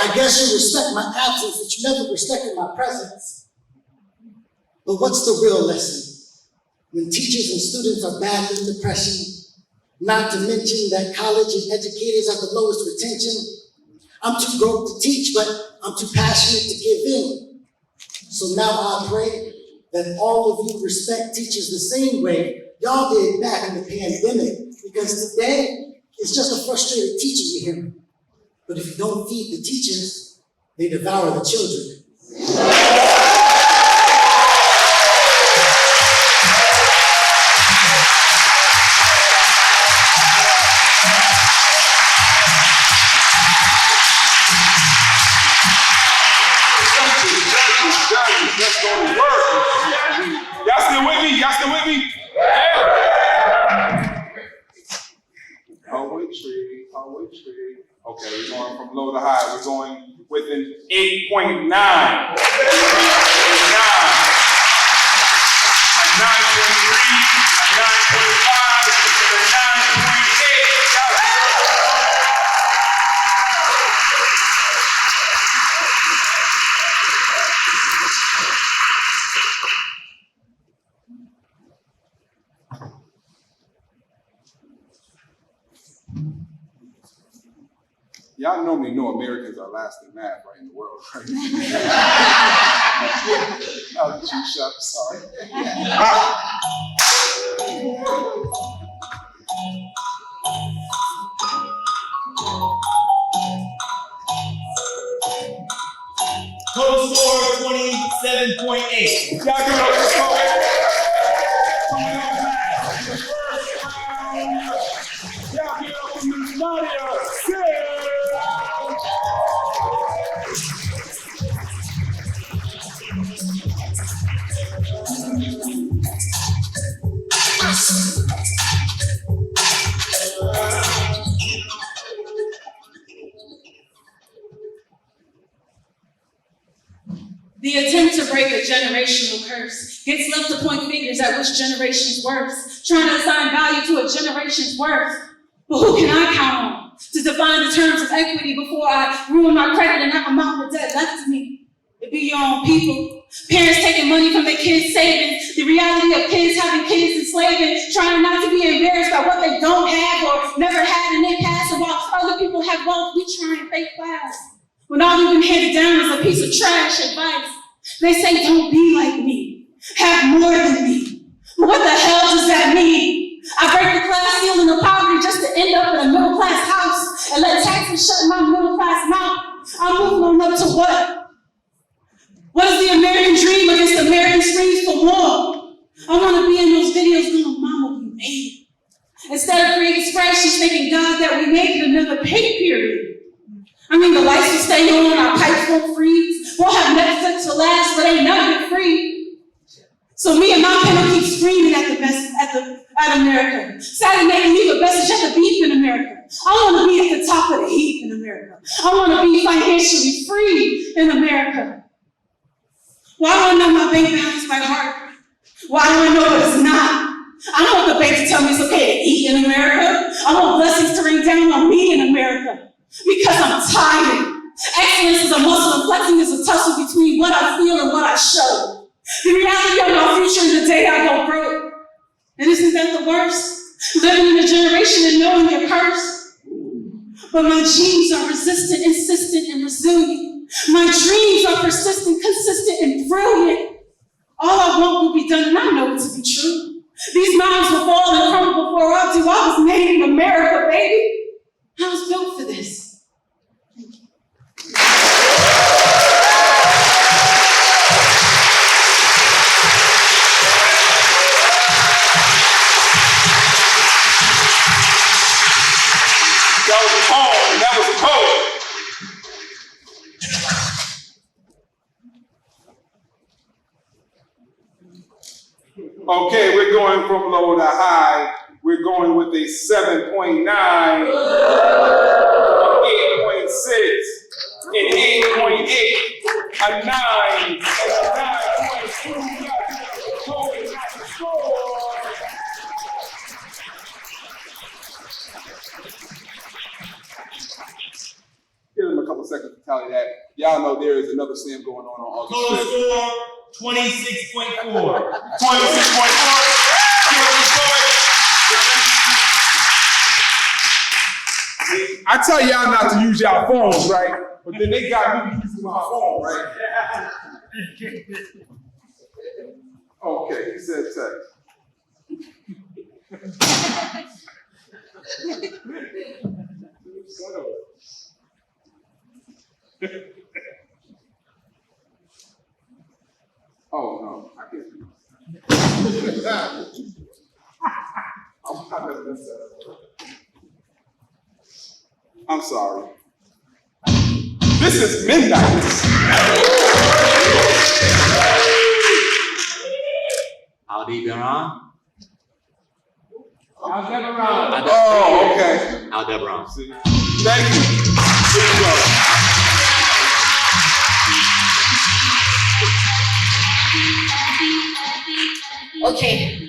I guess you respect my absence, but you never respected my presence. But what's the real lesson? When teachers and students are battling depression, not to mention that college and educators have the lowest retention. I'm too broke to teach, but I'm too passionate to give in. So now I pray that all of you respect teachers the same way y'all did back in the pandemic, because today it's just a frustrated teacher you hear. But if you don't feed the teachers, they devour the children. Let's go to work. Y'all still with me? Y'all still with me? Poetry. Okay, we're going from low to high. We're going with an 8.9. 9. A 9.3, a 9.5, and a 9.8. Y'all normally know Americans are last in math right in the world, right? I'll let you shut up, sorry. Total score 27.8. Y'all give it up for Chloe. Y'all give it up for Miss Nadia. The attempt to break a generational curse gets left to point fingers at which generation's worse, trying to assign value to a generation's worth. But who can I count on to define the terms of equity before I ruin my credit and that amount of debt left to me? It be your own people. Parents taking money from their kids' savings, the reality of kids having kids enslaving, trying not to be embarrassed by what they don't have or never had in their past, and while other people have wealth, we try and fake class. When all you've been handed down is a piece of trash advice. They say, don't be like me, have more than me. But what the hell does that mean? I break the class ceiling of poverty just to end up in a middle class house and let taxes shut my middle class mouth. I'm moving on up to what? What is the American dream against American screams for more? I want to be in those videos going, Mama, we made it. Instead of creating spreadsheets thanking God that we made it another pay period. I mean, the lights will stay on, our pipes won't freeze. We'll have Netflix to last, but ain't nothing free. So me and my pen will keep screaming at America. Saturday night and leave a message at the beef in America. I want to be at the top of the heap in America. I want to be financially free in America. Why do I know my bank balance by heart? Why do I know what it's not? I don't want the bank to tell me it's okay to eat in America. I want blessings to rain down on me in America. Because I'm tired. Excellence is a muscle and flexing is a tussle between what I feel and what I show. The reality of my future is the day I go broke. And isn't that the worst? Living in a generation and knowing your curse. But my genes are resistant, insistent, and resilient. My dreams are persistent, consistent, and brilliant. All I want will be done, and I know it to be true. These mountains will fall and crumble before I do. I was made in America, baby. I was built for this. Thank you. That was a poem, and that was a poet. Okay, we're going from low to high. We're going with a 7.9, 8.6, an 8.8, a 9, and a 9.2. Poet got the score. Give them a couple seconds to tally that. Y'all know there is another slam going on August Total 5th. score 26.4. 26.4. I tell y'all not to use y'all phones, right? But then they got me using my phone, right? Okay, he said text. Oh no, I can't do that. I'm sorry. This is midnight. Aldebaran. Aldebaran. Oh, okay. Aldebaran. See? Thank you. Here we go. Okay,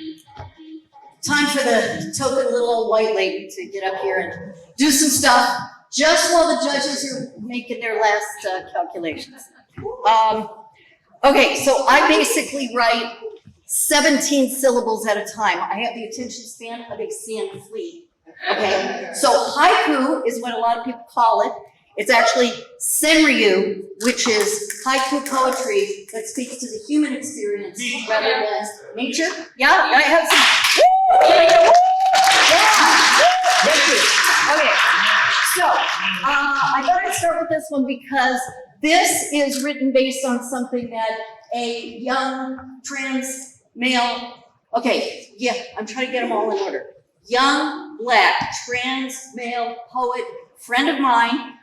time for the token little old white lady to get up here and do some stuff, just while the judges are making their last calculations. Okay, so I basically write 17 syllables at a time. I have the attention span of a sand flea. Okay, so haiku is what a lot of people call it. It's actually senryu, which is haiku poetry that speaks to the human experience rather than nature. Yeah, I have some. Yeah. Okay. So I thought I'd start with this one because this is written based on something that a young trans male. Okay, yeah, I'm trying to get them all in order. Young black trans male poet friend of mine.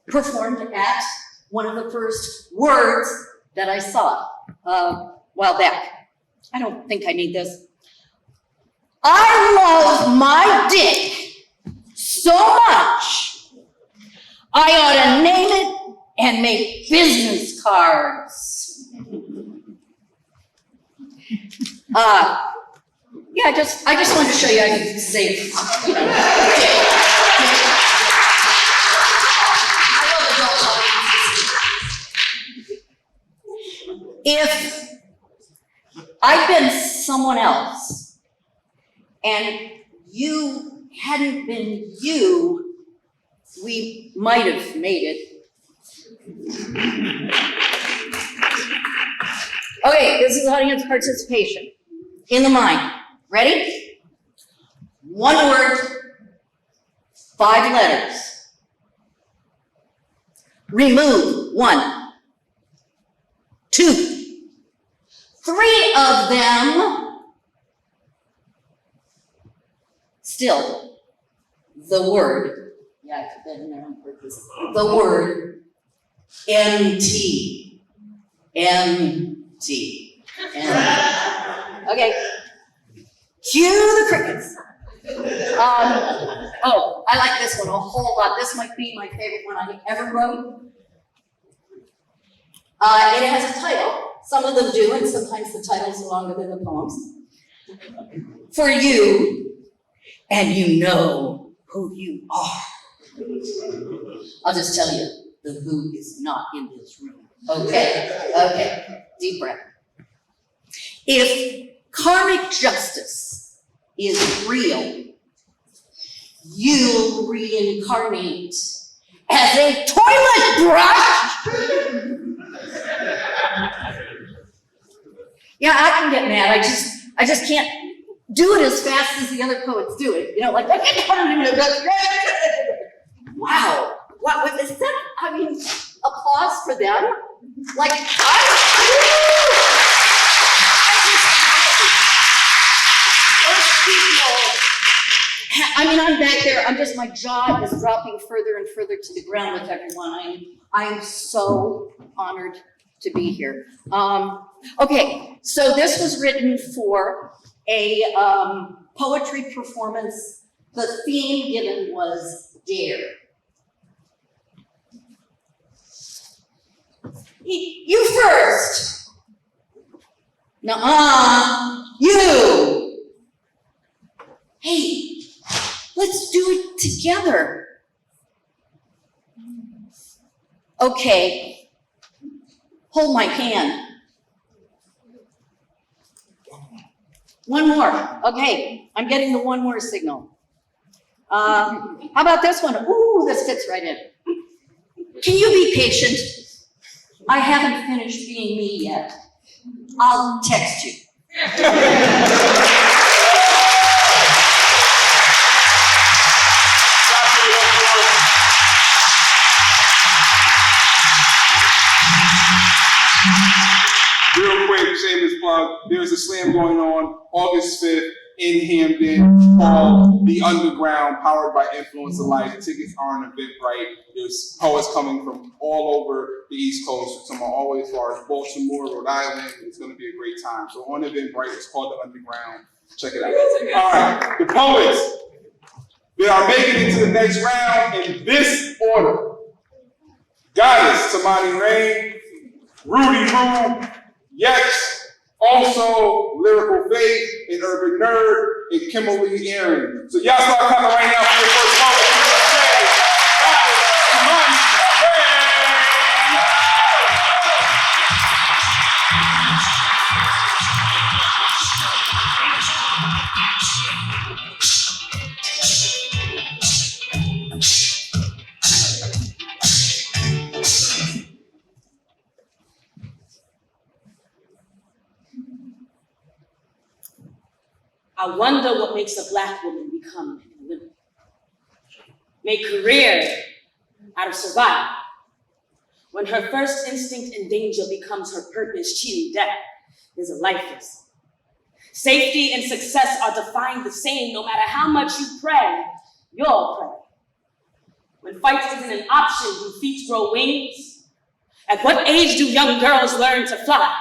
Performed at one of the first words that I saw a while back. I don't think I need this. I love my dick so much, I ought to name it and make business cards. Yeah, I just wanted to show you I can say, you know. If I'd been someone else and you hadn't been you, we might have made it. Okay, this is audience participation. In the mind. Ready? One word, 5 letters. Remove 1, 2, 3 of them. Still, the word, yeah, I put that in there on purpose. The word empty. Empty. Okay. Cue the crickets. Oh, I like this one a whole lot. This might be my favorite one I ever wrote. It has a title. Some of them do, and sometimes the titles are longer than the poems. For you, and you know who you are. I'll just tell you, the who is not in this room. Okay, okay, deep breath. If karmic justice is real, you'll reincarnate as a toilet brush. Yeah, I can get mad. I just can't do it as fast as the other poets do it. You know, like, wow. What is that? I mean, applause for them? Like, I mean, I'm back there. My jaw is dropping further and further to the ground with everyone. I am so honored to be here. Okay, so this was written for a poetry performance. The theme given was dare. You first. Nuh-uh, you. Hey, let's do it together. Okay, hold my hand. One more, okay, I'm getting the one more signal. How about this one? Ooh, this fits right in. Can you be patient? I haven't finished being me yet. I'll text you. Real quick, shameless plug, there's a slam going on August 5th in Hamden called The Underground, powered by Influence of Life. Tickets are on Eventbrite. There's poets coming from all over the East Coast, some are all the way as far as Baltimore, Rhode Island. It's going to be a great time. So on Eventbrite, it's called The Underground. Check it out. All right, the poets, they are making it to the next round in this order. Goddess, Tamani Rain, Rudy Roo, Yex, also Lyrical Faith, and Urban Nerd, and Kimberly Aaron. So y'all start coming right now for your first moment. Goddess, Tamani Rain. I wonder what makes a Black woman become a woman. Make career out of survival. When her first instinct in danger becomes her purpose, cheating death is a lifeless. Safety and success are defined the same no matter how much you pray, you'll pray. When fight isn't an option, do feet grow wings? At what age do young girls learn to fly?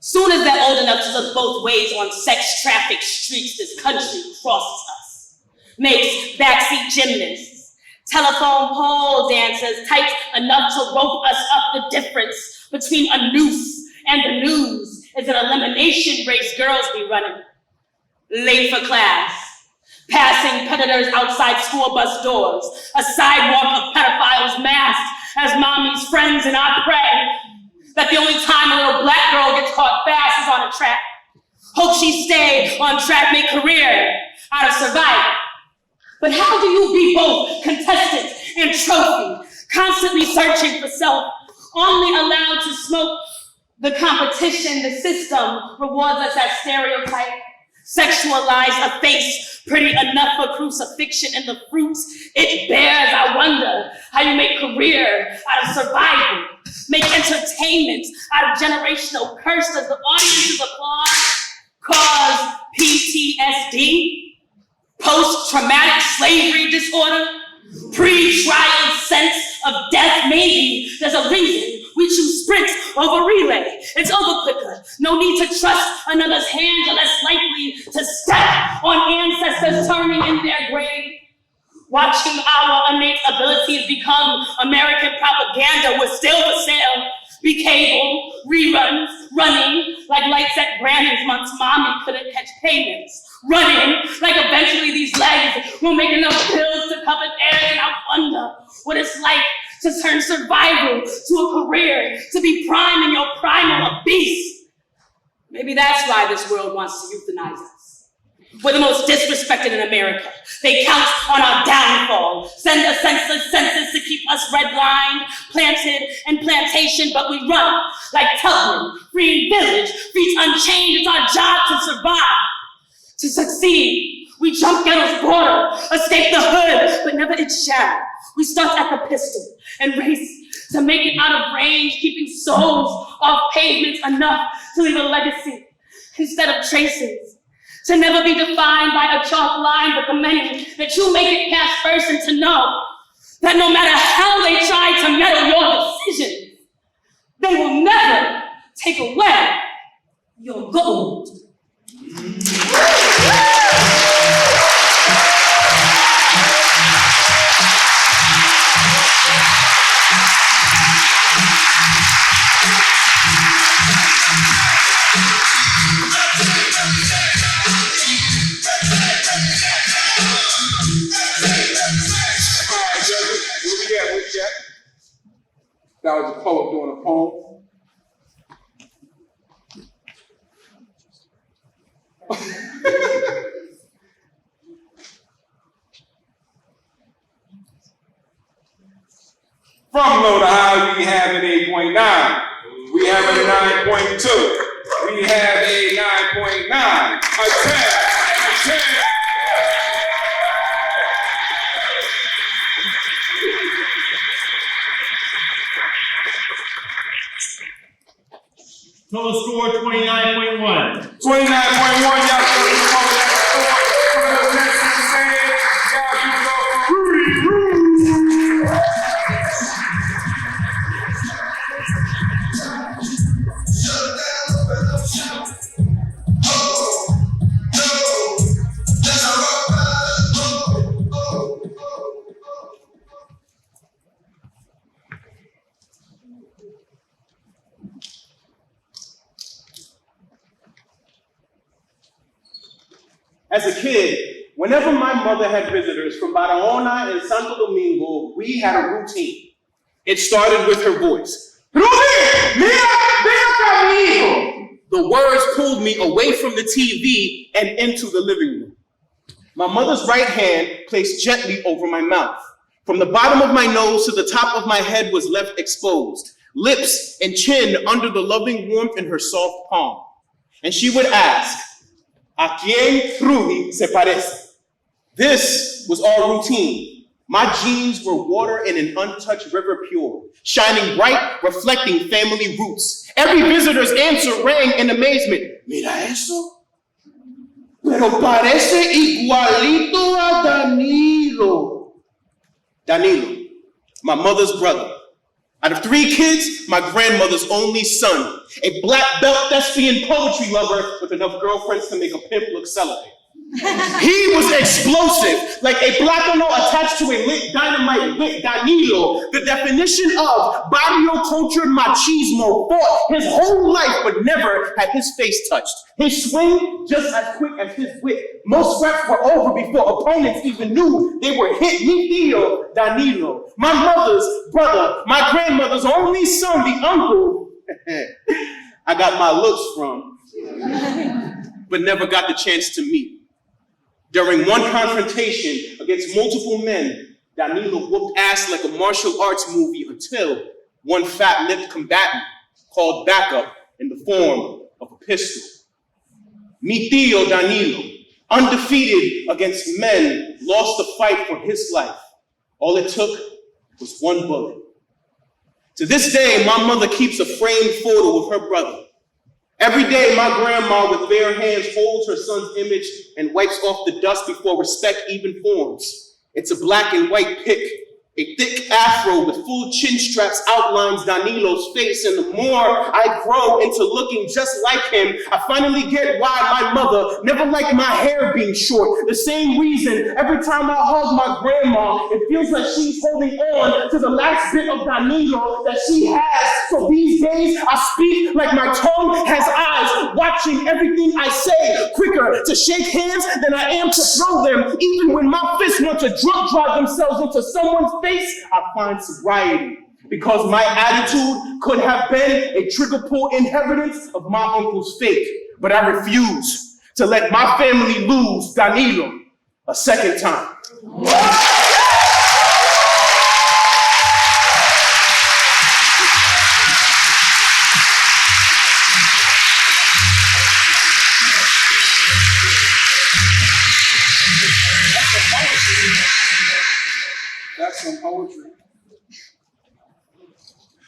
Soon as they're old enough to look both ways on sex-trafficked streets this country crosses us. Makes backseat gymnasts, telephone pole dancers tight enough to rope us up. The difference between a noose and the news is an elimination race girls be running. Late for class, passing predators outside school bus doors, a sidewalk of pedophiles masked as mommy's friends, and I pray that the only time a little Black girl gets caught fast is on a track. Hope she stay on track, make career out of survival. But how do you be both contestant and trophy, constantly searching for self, only allowed to smoke the competition? The system rewards us as stereotype, sexualize a face pretty enough for crucifixion, and the fruits it bears. I wonder how you make career out of survival, make entertainment out of generational curse. Does the audience's applause cause PTSD, post-traumatic slavery disorder, pre-trial sense of death? Maybe there's a reason we choose sprint over relay. It's over quicker. No need to trust another's hand. You're less likely to step on ancestors turning in their grave. Watching our innate abilities become American propaganda. We're still for sale. Be cable, reruns, running like lights at Granny's months. Mommy couldn't catch payments. Running like eventually these legs will make enough pills to cover air. And I wonder what it's like to turn survival to a career, to be prime in your primal, a beast. Maybe that's why this world wants to euthanize us. We're the most disrespected in America. They count on our downfall, send a senseless census to keep us redlined, planted and plantation, but we run like Tubman, freeing village, feet unchained. It's our job to survive, to succeed. We jump ghetto's border, escape the hood, but never its shadow. We start at the pistol and race to make it out of range, keeping souls off pavements enough to leave a legacy instead of traces. To never be defined by a chalk line, but the many that you make it past first, and to know that no matter how they try to meddle your decisions, They will never take away your gold. Where we at? That was a poet doing a poem. From low to high, we have an 8.9. We have a 9.2. We have a 9.9. A 10. A 10. Total score 29.1. 29.1, As a kid, whenever my mother had visitors from Barahona and Santo Domingo, we had a routine. It started with her voice. Ruby, mira, ven acá, mi hijo. The words pulled me away from the TV and into the living room. My mother's right hand placed gently over my mouth. From the bottom of my nose to the top of my head was left exposed, lips and chin under the loving warmth in her soft palm. And she would ask, ¿A quién Ruby se parece? This was all routine. My jeans were water in an untouched river pure, shining bright, reflecting family roots. Every visitor's answer rang in amazement. Mira eso. Pero parece igualito a Danilo. Danilo, my mother's brother. Out of 3 kids, my grandmother's only son, a black belt thespian poetry lover with enough girlfriends to make a pimp look celibate. He was explosive, like a plátano attached to a lit dynamite with Danilo, the definition of barrio cultured machismo, fought his whole life but never had his face touched. His swing just as quick as his wit. Most reps were over before opponents even knew they were hit. Mi tío, Danilo, my mother's brother, my grandmother's only son, the uncle I got my looks from, but never got the chance to meet. During one confrontation against multiple men, Danilo whooped ass like a martial arts movie until one fat-lipped combatant called backup in the form of a pistol. Mi tío Danilo, undefeated against men, lost the fight for his life. All it took was one bullet. To this day, my mother keeps a framed photo of her brother. Every day, my grandma with bare hands holds her son's image and wipes off the dust before respect even forms. It's a black and white pic. A thick afro with full chin straps outlines Danilo's face, and the more I grow into looking just like him, I finally get why my mother never liked my hair being short. The same reason every time I hug my grandma, it feels like she's holding on to the last bit of Danilo that she has. So these days, I speak like my tongue has eyes, watching everything I say, quicker to shake hands than I am to throw them. Even when my fists want to drunk drive themselves into someone's face, I find sobriety, because my attitude could have been a trigger pull inheritance of my uncle's fate. But I refuse to let my family lose Danilo a second time. That's some poetry.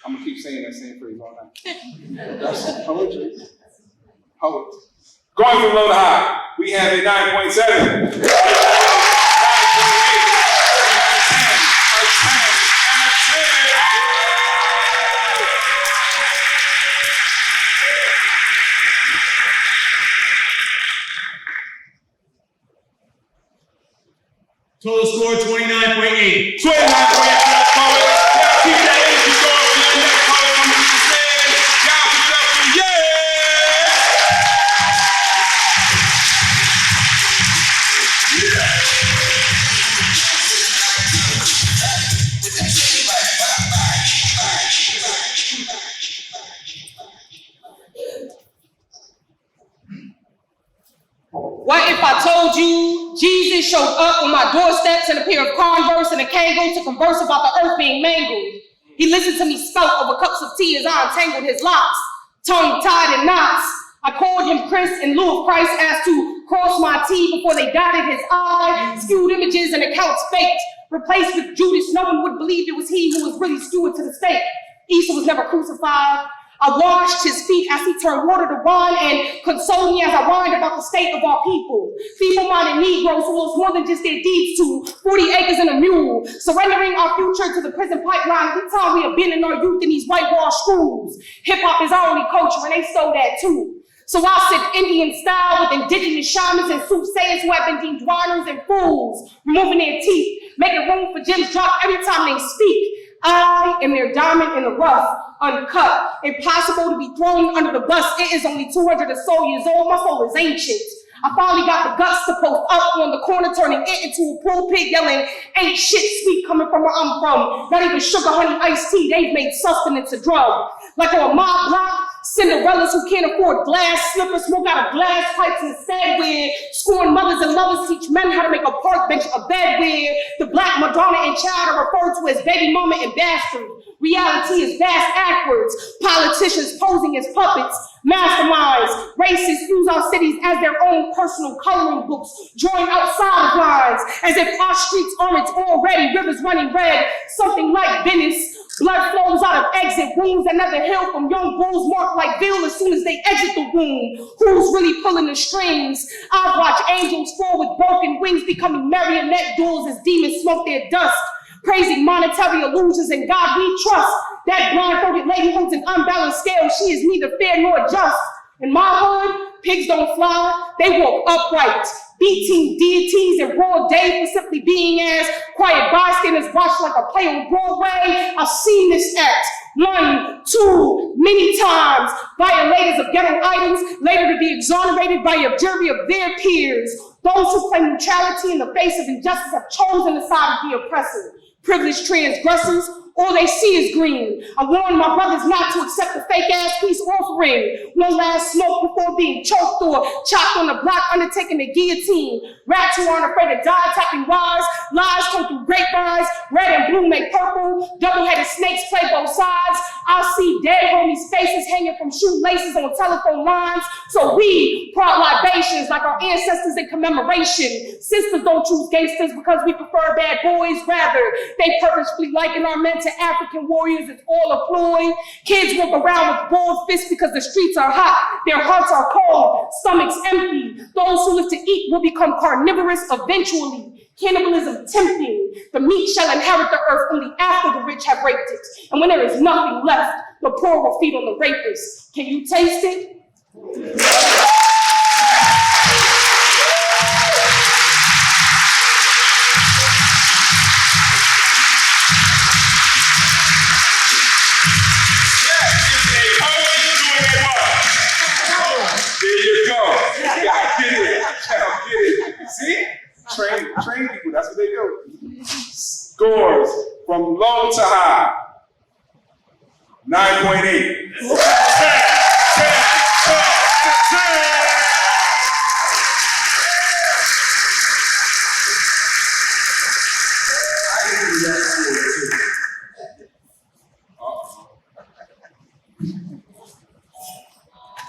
I'm gonna keep saying that same phrase all night. That's some poetry. Poet. Going from low to high, we have a 9.7. 9.8. A 10. And a 10. Total score 29.8. 29.8 for that poet. Y'all keep that energy going for that next poet on the stage. Y'all give it up for What if I told you Jesus showed up on my doorsteps in a pair of Converse and a Kangol to converse about the earth being mangled? He listened to me spout over cups of tea as I untangled his locks, tongue tied in knots. I called him Chris in lieu of Christ, asked to cross my T before they dotted his I, skewed images and accounts faked, replaced with Judas. No one would believe it was he who was really steward to the state. Easter was never crucified. I washed his feet as he turned water to wine and consoled me as I whined about the state of our people. Feeble-minded Negroes who lost more than just their deeds to 40 acres and a mule, surrendering our future to the prison pipeline every time we abandon our youth in these whitewashed schools. Hip-hop is our only culture and they stole that too. So I sit Indian style with indigenous shamans and soothsayers who have been deemed whiners and fools, removing their teeth, making room for gems drop every time they speak. I am their diamond in the rough, uncut, impossible to be thrown under the bus. It is only 200 or so years old. My soul is ancient. I finally got the guts to post up on the corner, turning it into a pulpit, yelling, ain't shit sweet coming from where I'm from. Not even sugar, honey, iced tea. They've made sustenance a drug. Like on my block, Cinderellas who can't afford glass slippers smoke out of glass pipes instead, where scorned mothers and lovers teach men how to make a park bench a bed, where the black Madonna and child are referred to as baby mama and bastard. Reality is vast backwards. Politicians posing as puppets, masterminds, racists use our cities as their own personal coloring books, drawing outside of lines, as if our streets aren't already rivers running red, something like Venice. Blood flows out of exit wounds that never heal from young bulls marked like veil as soon as they exit the womb. Who's really pulling the strings? I've watched angels fall with broken wings, becoming marionette dolls as demons smoke their dust. Praising monetary illusions in God we trust. That blindfolded lady holds an unbalanced scale. She is neither fair nor just. In my hood, pigs don't fly, they walk upright. Beating deities in broad day for simply being as quiet bystanders watch like a play on Broadway. I've seen this act 1, 2, many times. Violators of ghetto items, later to be exonerated by a jury of their peers. Those who claim neutrality in the face of injustice have chosen the side of the oppressor. Privileged transgressors, all they see is green. I warn my brothers not to accept the fake-ass peace offering. One last smoke before being choked or chopped on the block, undertaking the guillotine. Rats who aren't afraid to die, tapping wise. Lies come through grapevines. Red and blue make purple. Double-headed snakes play both sides. I see dead homies' faces hanging from shoelaces on telephone lines. So we pour libations like our ancestors in commemoration. Sisters don't choose gangsters because we prefer bad boys. Rather, they purposefully liken our men to African warriors. It's all a ploy. Kids walk around with bald fists because the streets are hot. Their hearts are cold. Stomachs empty. Those who live to eat will become carnivorous eventually. Cannibalism tempting. The meek shall inherit the earth only after the rich have raped it. And when there is nothing left, the poor will feed on the rapists. Can you taste it? See? Train people, that's what they do. Scores from low to high. 9.8.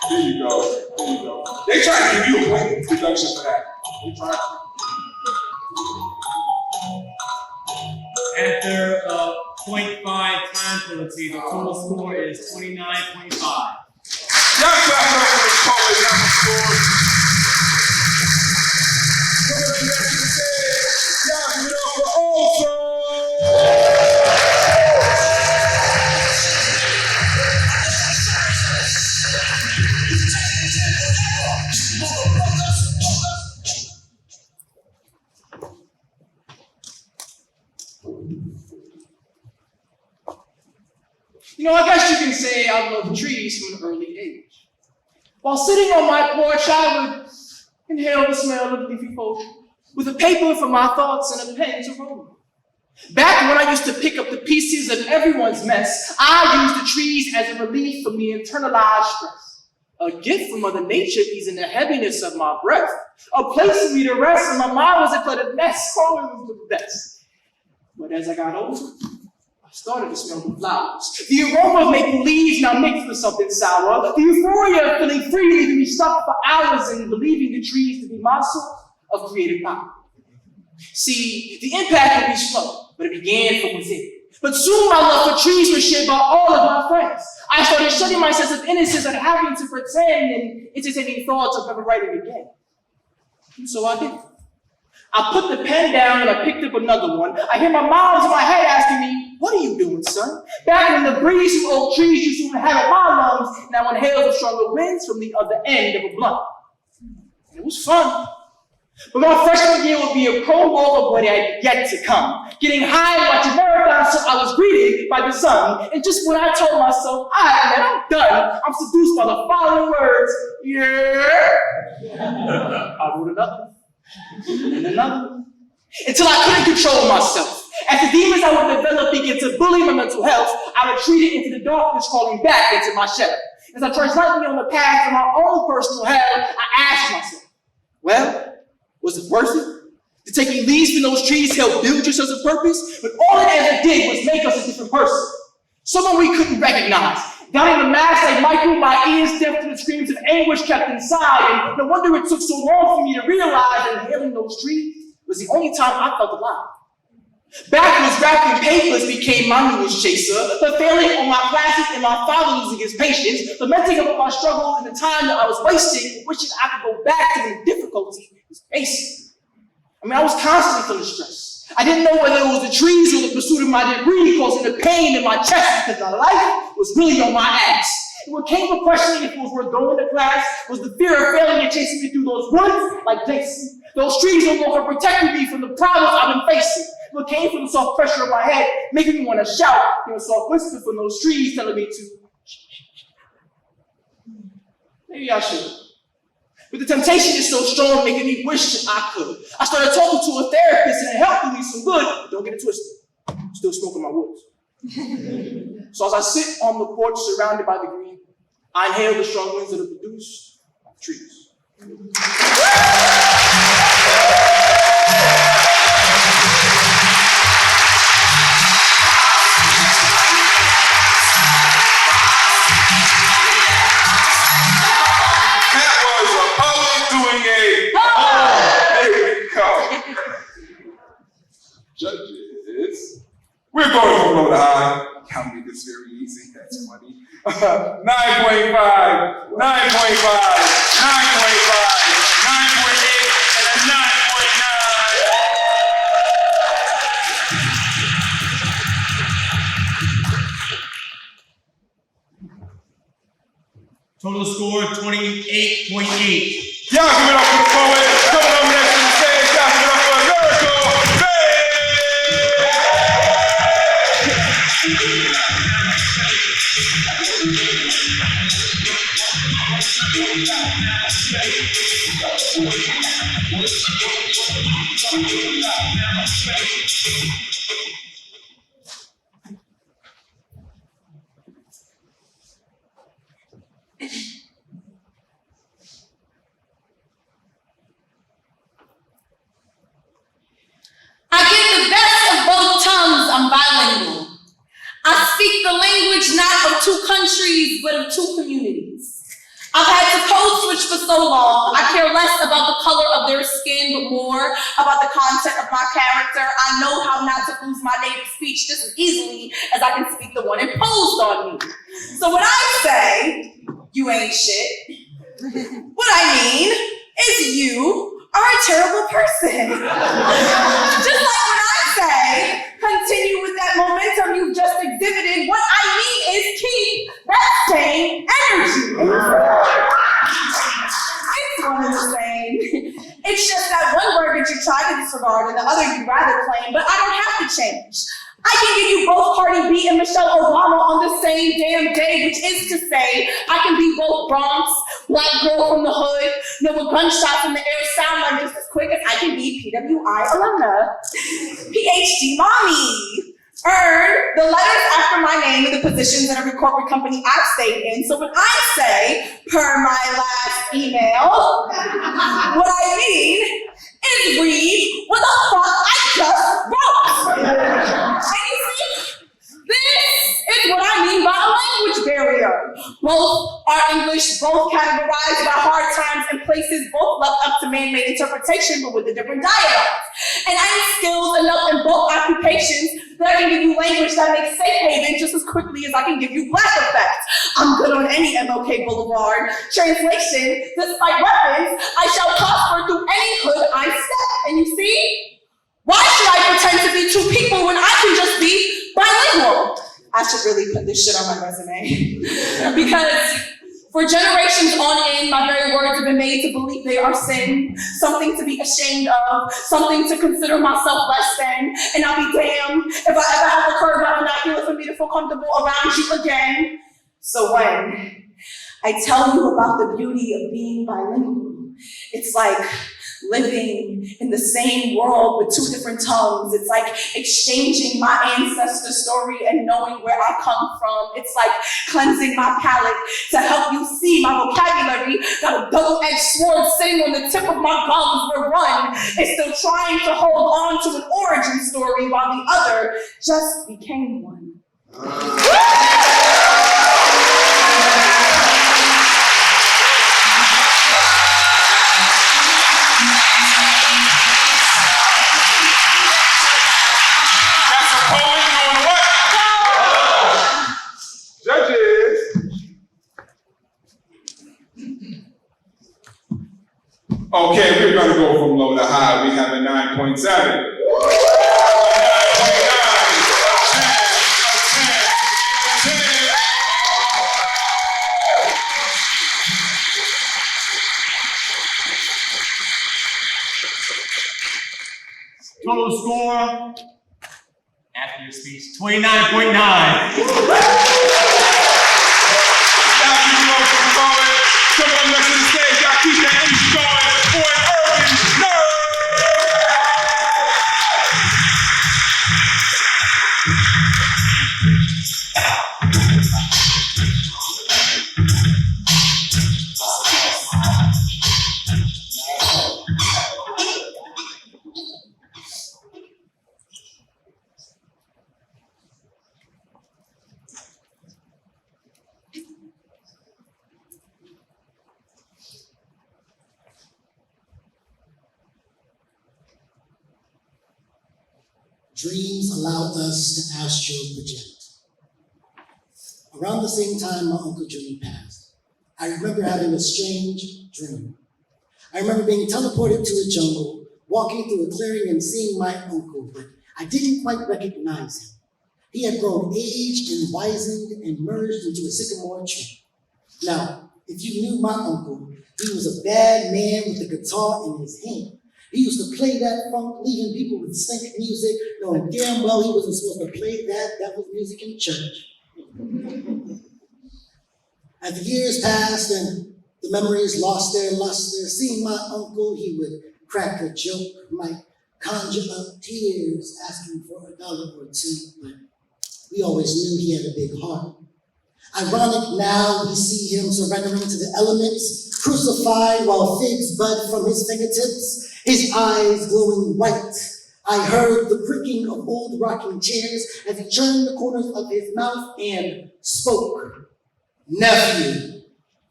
There you go. They try to give you a point deduction for that. They try to. After a 0.5 time penalty, the total score is 29.5. Y'all clap it up for the poet number score. Y'all give it up for Oso. You know, I guess you can say I love trees from an early age. While sitting on my porch, I would inhale the smell of leafy foliage with a paper for my thoughts and a pen to roll. Back when I used to pick up the pieces of everyone's mess, I used the trees as a relief from the internalized stress. A gift from Mother Nature easing the heaviness of my breath. A place for me to rest, and my mind was a cluttered mess, calling was the best. But as I got older, I started to smell the flowers. The aroma of maple leaves now mixed with something sour. The euphoria of feeling free, leaving me stuck for hours and believing the trees to be my source of creative power. See, the impact would be slow, but it began from within. But soon my love for trees was shared by all of my friends. I started shedding my sense of innocence and having to pretend and entertaining thoughts of never writing again. And so I did. I put the pen down and I picked up another one. I hear my mom's in my head asking me, "What are you doing, son?" Back when the breeze from oak trees used to inhabit my lungs, now inhale the stronger winds from the other end of a blunt. And it was fun. But my freshman year would be a prologue of what had yet to come. Getting high and watching marathons till I was greeted by the sun. And just when I told myself, I'm done, I'm seduced by the following words, yeah. I wrote another and another. Until I couldn't control myself. As the demons I would develop began to bully my mental health, I retreated into the darkness, crawling back into my shell. As I trudged lightly on the path to my own personal hell, I asked myself, well, was it worth it? To taking leaves from those trees help build your sense of purpose? But all it ever did was make us a different person. Someone we couldn't recognize. Down in the mask like Michael, my ears deaf to the screams of anguish kept inside. And no wonder it took so long for me to realize that inhaling those trees was the only time I felt alive. Backwards wrapping papers became my newest chaser, but failing on my classes and my father losing his patience, lamenting about my struggle and the time that I was wasting, wishing I could go back to the difficulty was facing. I was constantly feeling stressed. I didn't know whether it was the trees or the pursuit of my degree causing the pain in my chest because my life was really on my ass. And what came to questioning if it was worth going to class was the fear of failing and chasing me through those woods like Jason. Those trees no longer protected me from the problems I've been facing. What came from the soft pressure of my head, making me want to shout, and a soft whisper from those trees telling me to. Maybe I should. But the temptation is so strong, making me wish that I could. I started talking to a therapist, and it helped me some good. Don't get it twisted. I'm still smoking my woods. So as I sit on the porch surrounded by the green, I inhale the strong winds that are produced by the trees. Judges, we're going from low to high. Y'all made this very easy. That's funny. 9.5, 9.5, 9.5, 9.8, and a 9.9. Total score 28.8. Y'all give it up for the poet. Coming up next to the stage, y'all give it up for Lyrical Babe. I get the best of both tongues, I'm bilingual. I speak the language not of two countries, but of two communities. I've had to code switch for so long, I care less about the color of their skin, but more about the content of my character. I know how not to lose my native speech just as easily as I can speak the one imposed on me. So when I say, you ain't shit, what I mean is you are a terrible person. Just like when I say, continue with that momentum you've just exhibited, what I mean is keep that same energy. It's one and the same. It's just that one word that you try to disregard and the other you'd rather claim, but I don't have to change. I can give you both Cardi B and Michelle Obama on the same damn day, which is to say, I can be both Bronx, black girl from the hood, with gunshots in the air sound like just as quick as I can be PWI alumna, PhD mommy. Earn the letters after my name in the positions in every corporate company I've stayed in. So when I say, per my last email, what I mean is read what the fuck I just wrote. And you see, this is what I mean by a language barrier. Both are English, both categorized by hard times and places, both left up to man-made interpretation, but with a different dialect. And I need skills enough in both occupations that I can give you language that makes safe haven just as quickly as I can give you black effect. I'm good on any MLK Boulevard. Translation, despite weapons, I shall prosper through any hood I step. And you see, why should I pretend to be two people when I can just be bilingual? I should really put this shit on my resume. Because for generations on end, my very words have been made to believe they are sin, something to be ashamed of, something to consider myself less than, and I'll be damned if I ever have the curve out vernacular for me to feel comfortable around you again. So when I tell you about the beauty of being bilingual, it's like living in the same world with two different tongues. It's like exchanging my ancestor story and knowing where I come from. It's like cleansing my palate to help you see my vocabulary got a double-edged sword sitting on the tip of my gums where one is still trying to hold on to an origin story while the other just became one. Okay, we're gonna go from low to high. We have a 9.7. Total score, after your speech, 29.9. Someone next to the stage, y'all keep that energy going for an urban nerd. Dreams allow us to astral project. Around the same time my Uncle Jimmy passed, I remember having a strange dream. I remember being teleported to a jungle, walking through a clearing and seeing my uncle, but I didn't quite recognize him. He had grown aged and wizened and merged into a sycamore tree. Now, if you knew my uncle, he was a bad man with a guitar in his hand. He used to play that funk, leaving people with stink music, knowing damn well he wasn't supposed to play that devil's music in church. As the years passed and the memories lost their luster, seeing my uncle, he would crack a joke, might conjure up tears, asking for $1 or $2, but we always knew he had a big heart. Ironic now, we see him surrendering to the elements, crucified while figs bud from his fingertips, his eyes glowing white. I heard the creaking of old rocking chairs as he turned the corners of his mouth and spoke. Nephew,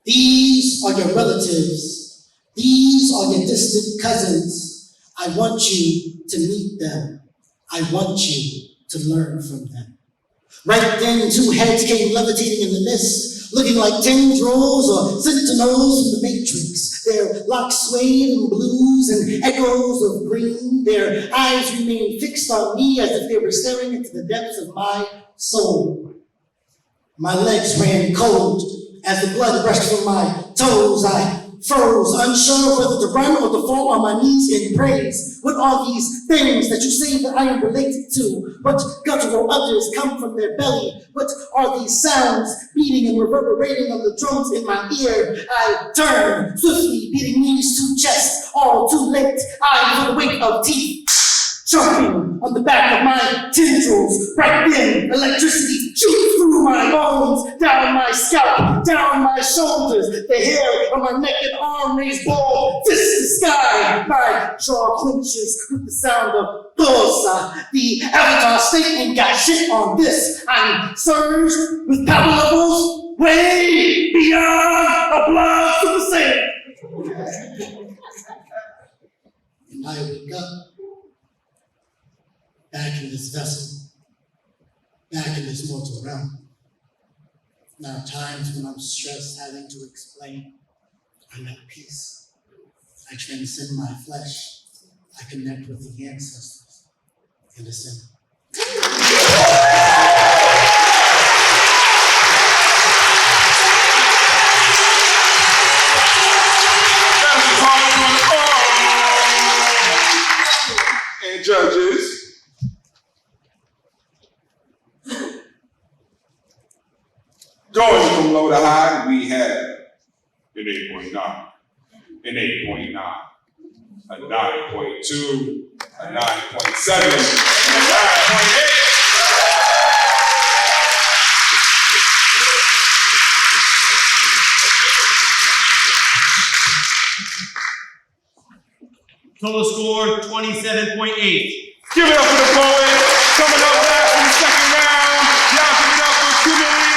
these are your relatives. These are your distant cousins. I want you to meet them. I want you to learn from them. Right then, two heads came levitating in the mist, looking like tendrils or sentinels from the Matrix. Their locks swayed in blues and echoes of green. Their eyes remained fixed on me as if they were staring into the depths of my soul. My legs ran cold as the blood rushed from my toes. I froze, unsure whether to run or to fall on my knees in praise. What are these things that you say that I am related to? What guttural others come from their belly? What are these sounds beating and reverberating on the drums in my ear? I turn, swiftly beating knees to chest, all too late. I feel the weight of teeth choking on the back of my tendrils. Right then, electricity shoots through my bones, down my scalp, down my shoulders, the hair on my neck and arm raised bald, fist to sky. My jaw clenches with the sound of Tulsa. The Avatar statement got shit on this. I'm surged with power levels way beyond a blood Super Saiyan. And I wake up back in this vessel, back in this mortal realm. There are times when I'm stressed, having to explain. I'm at peace. I transcend my flesh. I connect with the ancestors and ascend. And judges. Going from low to high, we have an 8.9, an 8.9, a 9.2, a 9.7, a 9.8. Total score 27.8. Give it up for the poet. Coming up last in the second round. Y'all give it up for Kimberly.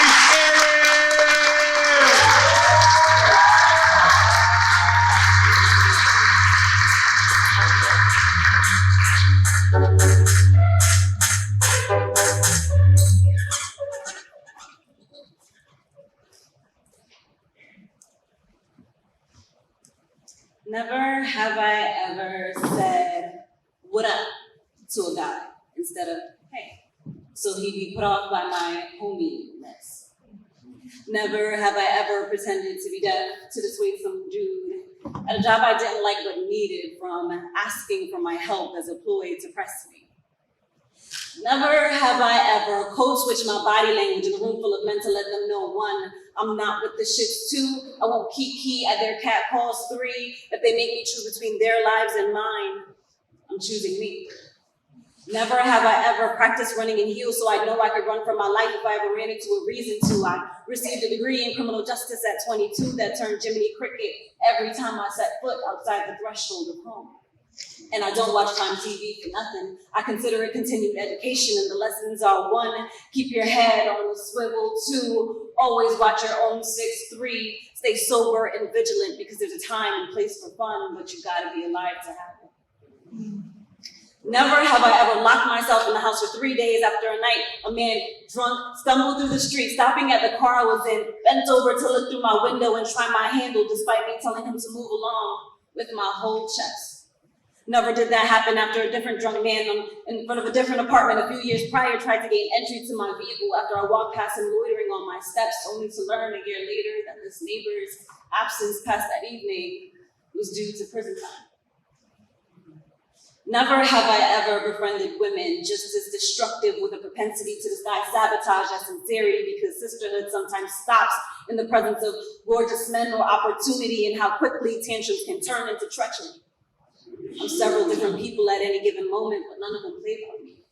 Never have I ever said, "What up?" to a guy instead of, "Hey," so he'd be put off by my hominess. Never have I ever pretended to be deaf to dissuade some dude at a job I didn't like but needed from asking for my help as a ploy to press me. Never have I ever code switched my body language in a room full of men to let them know, 1, I'm not with the shits, 2, I won't kiki at their cat calls, 3, if they make me choose between their lives and mine, I'm choosing me. Never have I ever practiced running in heels so I know I could run for my life if I ever ran into a reason to. I received a degree in criminal justice at 22 that turned Jiminy Cricket every time I set foot outside the threshold of home. And I don't watch Time TV for nothing. I consider it continued education, and the lessons are 1, keep your head on the swivel, 2, always watch your own 6, 3, stay sober and vigilant because there's a time and place for fun, but you gotta be alive to have it. Never have I ever locked myself in the house for 3 days after a night a man drunk stumbled through the street, stopping at the car I was in, bent over to look through my window and try my handle despite me telling him to move along with my whole chest. Never did that happen after a different drunk man in front of a different apartment a few years prior tried to gain entry to my vehicle after I walked past him loitering on my steps, only to learn a year later that this neighbor's absence past that evening was due to prison time. Never have I ever befriended women just as destructive with a propensity to disguise sabotage as sincerity because sisterhood sometimes stops in the presence of gorgeous men or opportunity and how quickly tantrums can turn into treachery. I'm several different people at any given moment, but none of them play by me.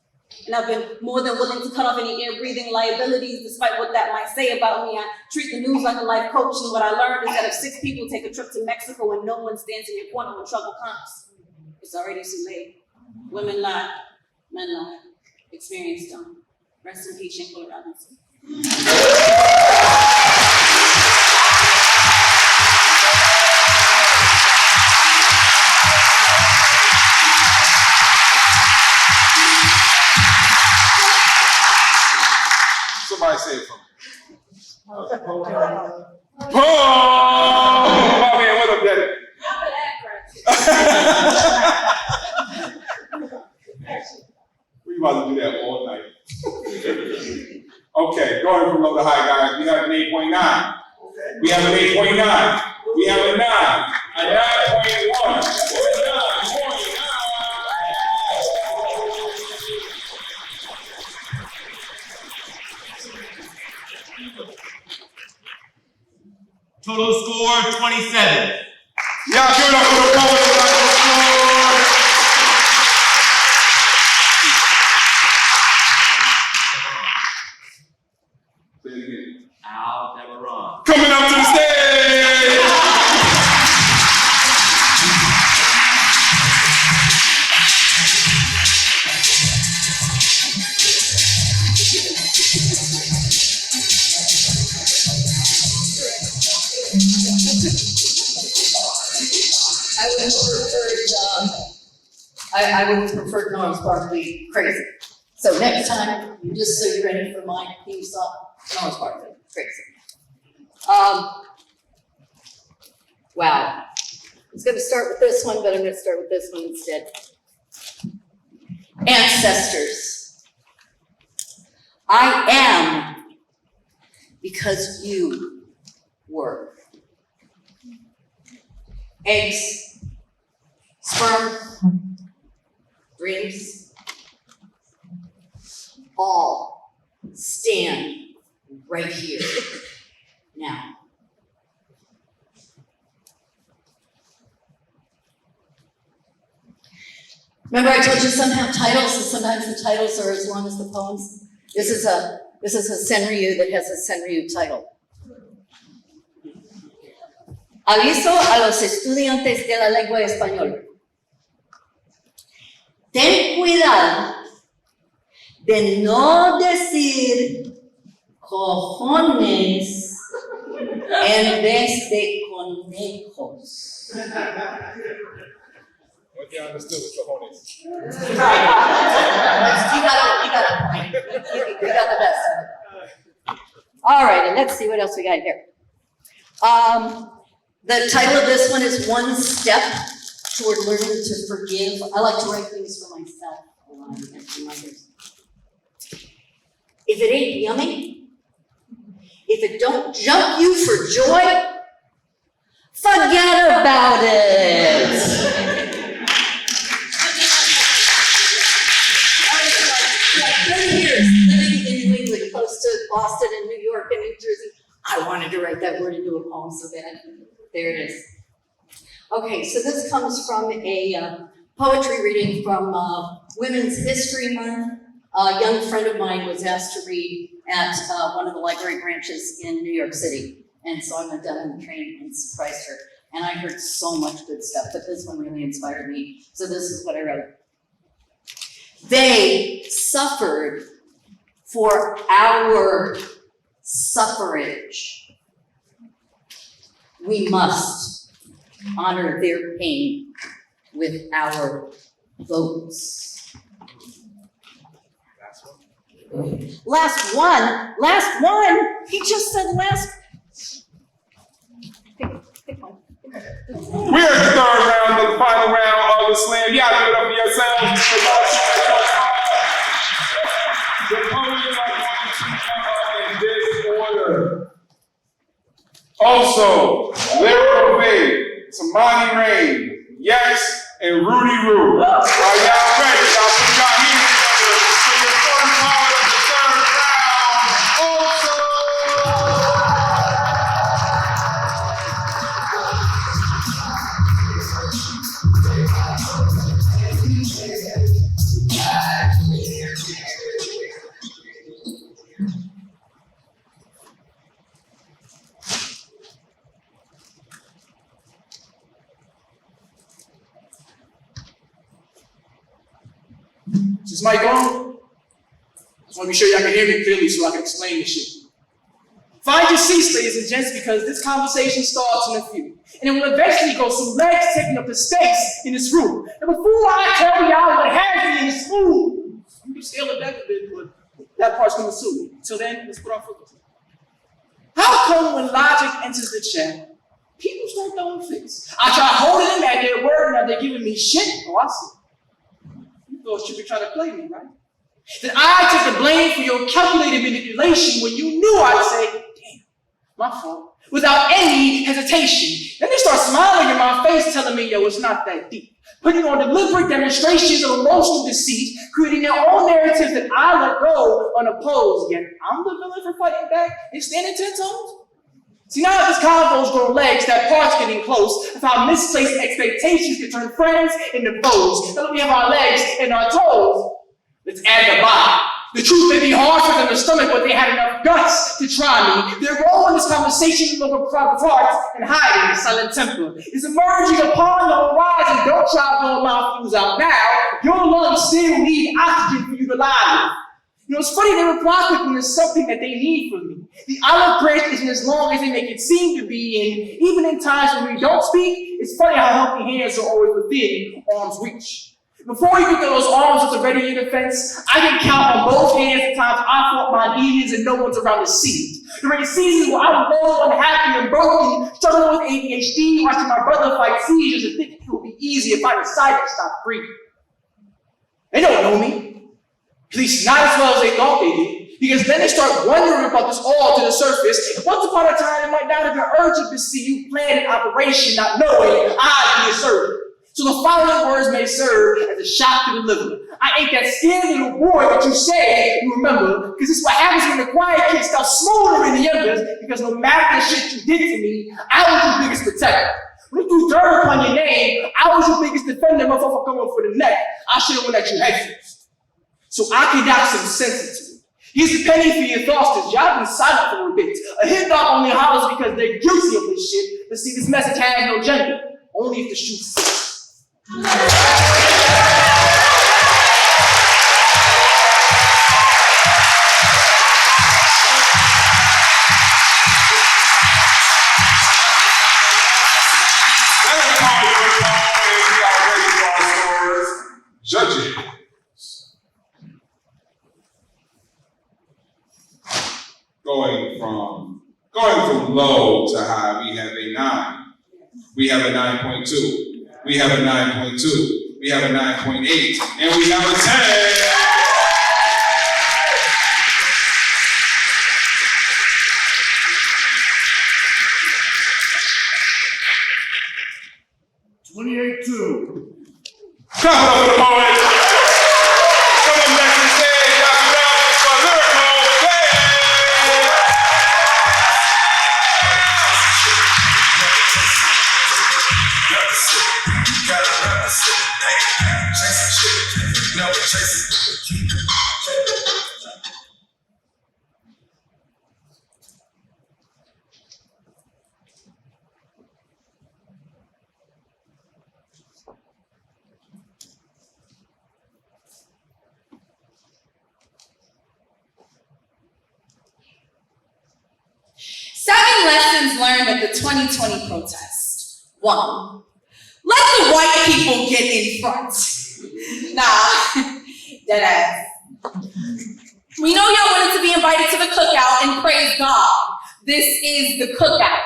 And I've been more than willing to cut off any air-breathing liabilities despite what that might say about me. I treat the news like a life coach, and what I learned is that if 6 people take a trip to Mexico and no one stands in your corner when trouble comes, it's already too late. Women lie, men lie, experience don't. Rest in peace, Shankola Robinson. Somebody say it for me. Oh, my man, what up, Daddy? We about to do that all night. Okay, going from low to high, guys. We have an 8.9. Floor 27. Y'all give it up for the poet of the floor. Say it again. Aldebaran. Coming up to the stage. I would have preferred Gnarls Barkley Crazy. So next time, just so you're ready for my theme song, Gnarls Barkley Crazy. Wow. I was gonna start with this one, but I'm gonna start with this one instead. Ancestors, I am because you were. Eggs, sperm, dreams, all stand right here now. Remember I told you some have titles and sometimes the titles are as long as the poems? This is a Senryu that has a Senryu title. Aviso a los estudiantes de la lengua española. Ten cuidado de no decir cojones en vez de conejos. What you understood was cojones. You got the best. All right, and let's see what else we got here. The title of this one is One Step Toward Learning to Forgive. I like to write things for myself a lot as reminders. If it ain't yummy, if it don't jump you for joy, forget about it. 30 years living in New England, close to Boston and New York and New Jersey. I wanted to write that word into a poem so bad. There it is. Okay, so this comes from a poetry reading from Women's History Month. A young friend of mine was asked to read at one of the library branches in New York City. And so I went down on the train and surprised her. And I heard so much good stuff, but this one really inspired me. So this is what I wrote. They suffered for our suffrage. We must honor their pain with our votes. Last one. He just said last. Pick one. We're at the third round, the final round of the slam. Y'all give it up for yourselves. The poets are going to come in this order. Also, Lyrical Faith, Samani Rain, Yes, and Rudy Roo. Are y'all ready? Y'all put your hands together for your first part of the third round. Also. Is this mic on? Just want to be sure y'all can hear me clearly so I can explain this shit. Find your seats, ladies and gents, because this conversation starts in a few. And it will eventually go some legs taking up the space in this room. And before I tell y'all what has me in this room, you can scale it back a bit, but that part's coming soon. Till then, let's put our focus. How come when logic enters the chat, people start throwing fits? I try holding them at their word, now they're giving me shit. Oh, I see. You thought you were trying to play me, right? Then I took the blame for your calculated manipulation when you knew I'd say, damn, my fault, without any hesitation. Then they start smiling in my face, telling me, yo, it's not that deep. Putting on deliberate demonstrations of emotional deceit, creating their own narratives that I let go unopposed, yet I'm the villain for fighting back and standing 10 toes. See, now that this convo's grown legs, that part's getting close, of how misplaced expectations can turn friends into foes. Now that we have our legs and our toes, let's add the body. The truth may be hard for them to stomach, but they had enough guts to try me. Their role in this conversation over private parts and hiding the silent temper is emerging upon the horizon. Don't try blowing my fuse out now. Your lungs still need oxygen for you to live. You know, it's funny they reply quick when there's something that they need from me. The olive branch isn't as long as they make it seem to be, and even in times when we don't speak, it's funny how helping hands are always within arm's reach. Before you get to those arms with a ready in defense, I can count on both hands the times I fought my demons and no one's around to see it. During seasons where I was low, unhappy, and broken, struggling with ADHD, watching my brother fight seizures and thinking it would be easy if I decided to stop breathing. They don't know me. At least not as well as they thought they did. Because then they start wondering about this all to the surface. Once upon a time, it might not have been urgent to see you plan an operation, not knowing I'd be a surgeon. So the following words may serve as a shock to the liver. I ain't that scared little boy that you say you remember, because it's what happens when the quiet kid starts smoldering the embers, because no matter the shit you did to me, I was your biggest protector. When you threw dirt upon your name, I was your biggest defender, motherfucker coming for the neck. I should have went at you head first. So I can knock some sense into it. Here's a penny for your thoughts, because y'all been silent for a bit. A hit dog only hollers because they're guilty of this shit. But see, this message has no gender, only if the shoe fits. 9. We have a 9.2. We have a 9.2. We have a 9.8. And we have a 10. 28-2. Clap it up for the poet. Coming back to the stage, Dr. Bell for Lyrical Play. Seven lessons learned at the 2020 protest. 1, let the white people get in front. Nah, deadass. We know y'all wanted to be invited to the cookout, and praise God, this is the cookout.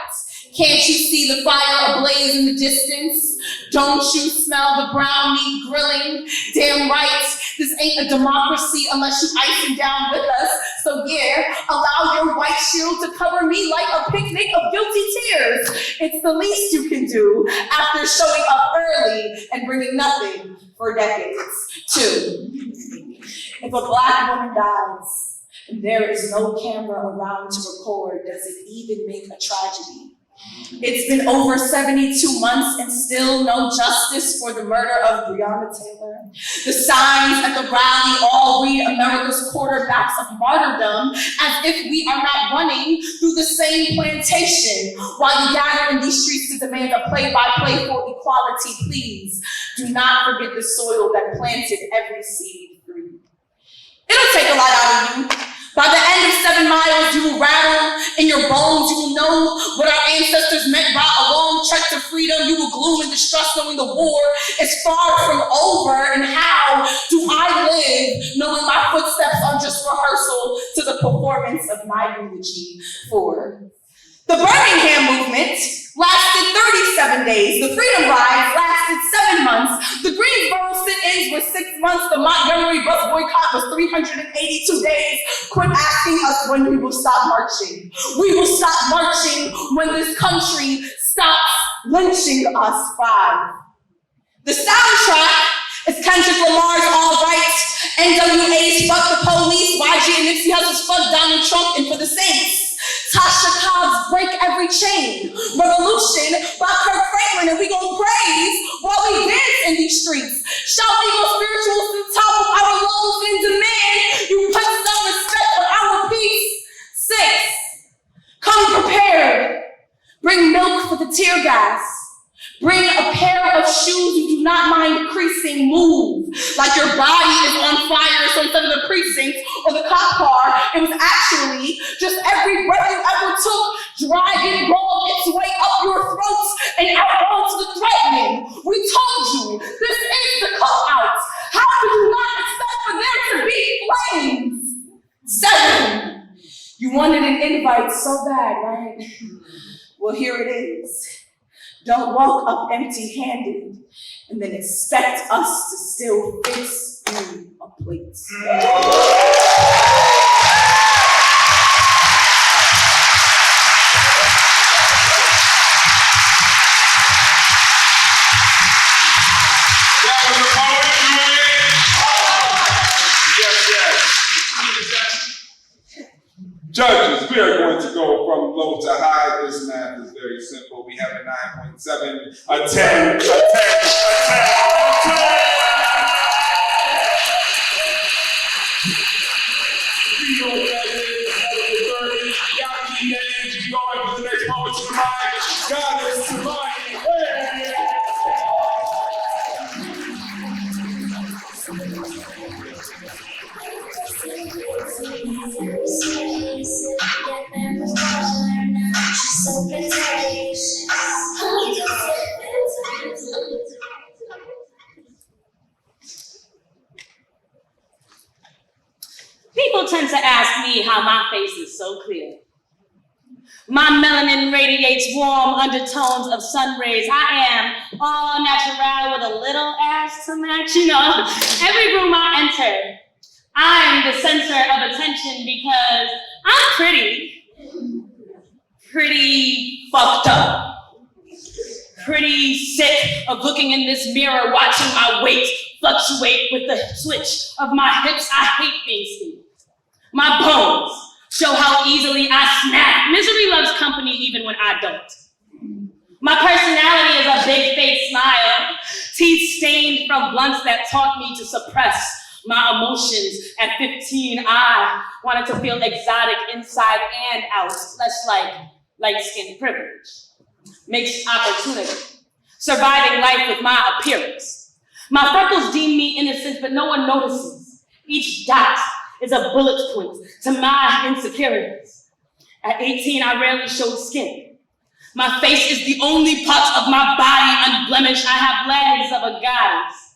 Can't you see the fire ablaze in the distance? Don't you smell the brown meat grilling? Damn right, this ain't a democracy unless you icing down with us. So yeah, allow your white shield to cover me like a picnic of guilty tears. It's the least you can do after showing up early and bringing nothing for decades. 2, if a Black woman dies and there is no camera around to record, does it even make a tragedy? It's been over 72 months and still no justice for the murder of Breonna Taylor. The signs at the rally all read America's quarterbacks of martyrdom, as if we are not running through the same plantation while you gather in these streets to demand a play-by-play for equality. Please do not forget the soil that planted every seed free. It'll take a lot out of you. By the end of 7 miles, you will rattle in your bones. You will know what our ancestors meant by a long trek to freedom. You will gloom and distrust knowing the war is far from over. And how do I live knowing my footsteps are just rehearsal to the performance of my eulogy? 4, the Birmingham movement lasted 37 days. The Freedom Rides lasted 7 months. The Greensboro sit-ins were 6 months. The Montgomery bus boycott was 382 days. Quit asking us when we will stop marching. We will stop marching when this country stops lynching us. 5, the soundtrack is Kendrick Lamar's All Right, NWA's Fuck the Police, YG and Nipsey Hussle's Fuck Donald Trump, and for the Saints, Tasha Cobb's Break Every Chain. Revolution by Kirk Franklin, and we gon' praise while we dance in these streets. Shout legal spirituals to top of our lungs and demand you put some respect on our peace. 6, come prepared. Bring milk for the tear gas. Bring a pair of shoes you do not mind creasing. Move like your body is on fire. So instead of the precinct or the cop car, it was actually just every breath you ever took, dragging ball its way up your throats and out onto the threatening. We told you, this is the cutouts. How could you not expect for there to be flames? 7, you wanted an invite so bad, right? Well, here it is. Don't walk up empty-handed and then expect us to still fix you a plate. Judges, we are going to go from low to high. This math is very simple. We have a 9.7, a 10, a 10, a 10, a 10. We know what that is. That is the 30. Y'all keep that energy going for the next moment to the mic. God is surviving. Hey! People tend to ask me how my face is so clear. My melanin radiates warm undertones of sun rays. I am all natural with a little ass to match, you know. Every room I enter, I'm the center of attention because I'm pretty fucked up. Pretty sick of looking in this mirror, watching my weight fluctuate with the switch of my hips. I hate being skinny. My bones show how easily I snap. Misery loves company even when I don't. My personality is a big fake smile, teeth stained from blunts that taught me to suppress my emotions. At 15, I wanted to feel exotic inside and out, less like light-skinned privilege. Mixed opportunity, surviving life with my appearance. My freckles deem me innocent, but no one notices. Each dot is a bullet point to my insecurities. At 18, I rarely showed skin. My face is the only part of my body unblemished. I have legs of a goddess,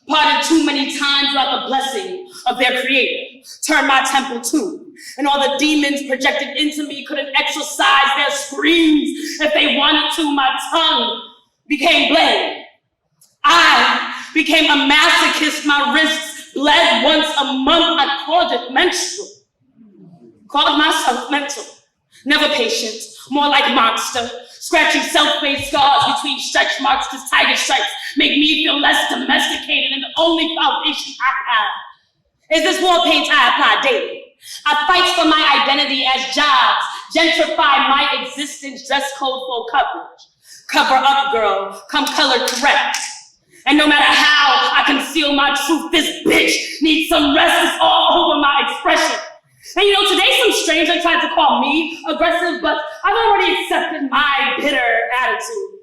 parted too many times like a blessing of their creator. Turned my temple too, and all the demons projected into me couldn't exorcise their screams if they wanted to. My tongue became blade. I became a masochist. My wrists bled once a month. I called it menstrual. Called myself mental. Never patient, more like monster. Scratching self-made scars between stretch marks, cause tiger stripes make me feel less domesticated, and the only foundation I have is this war paint I apply daily. I fight for my identity as jobs, gentrify my existence, dress code full coverage. Cover up, girl, come color correct. And no matter how I conceal my truth, this bitch needs some rest. It's all over my expression. And you know, today some stranger tried to call me aggressive, but I've already accepted my bitter attitude.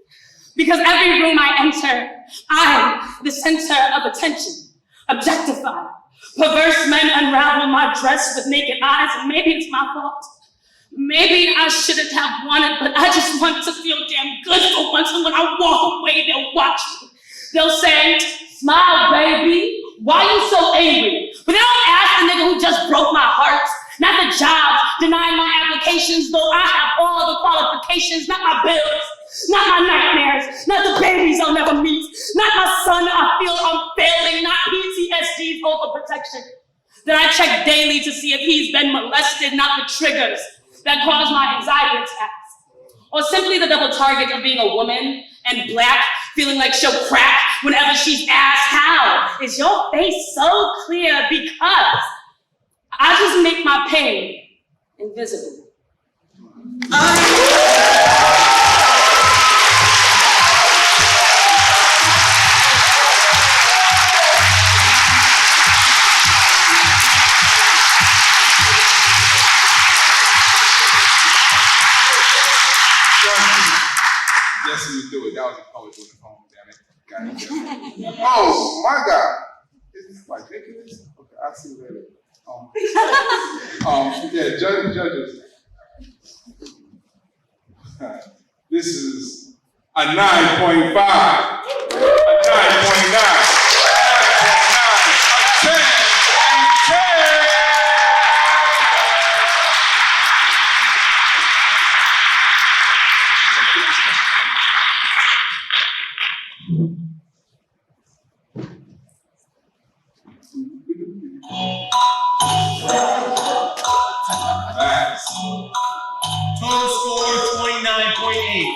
Because every room I enter, I'm the center of attention, objectified. Perverse men unravel my dress with naked eyes, and maybe it's my fault. Maybe I shouldn't have wanted, but I just want to feel damn good for once, and when I walk away, they'll watch me. They'll say, smile, baby, why you so angry? But they don't ask the nigga who just broke my heart, not the job, denying my applications, though I have all the qualifications, not my bills, not my nightmares, not the babies I'll never meet, not my son I feel I'm failing, not PTSD's overprotection. That I check daily to see if he's been molested, not the triggers that cause my anxiety attacks. Or simply the double target of being a woman and black, feeling like she'll crack whenever she's asked, how is your face so clear? Because I just make my pain invisible. Yes, you do it. That was a poet doing the poem, damn it. Got it. Oh my God. Is this ridiculous? Okay, I'll see you later. Yeah, judges. This is a 9.5. A 9.9. A 10 and 10. Total score 29.8.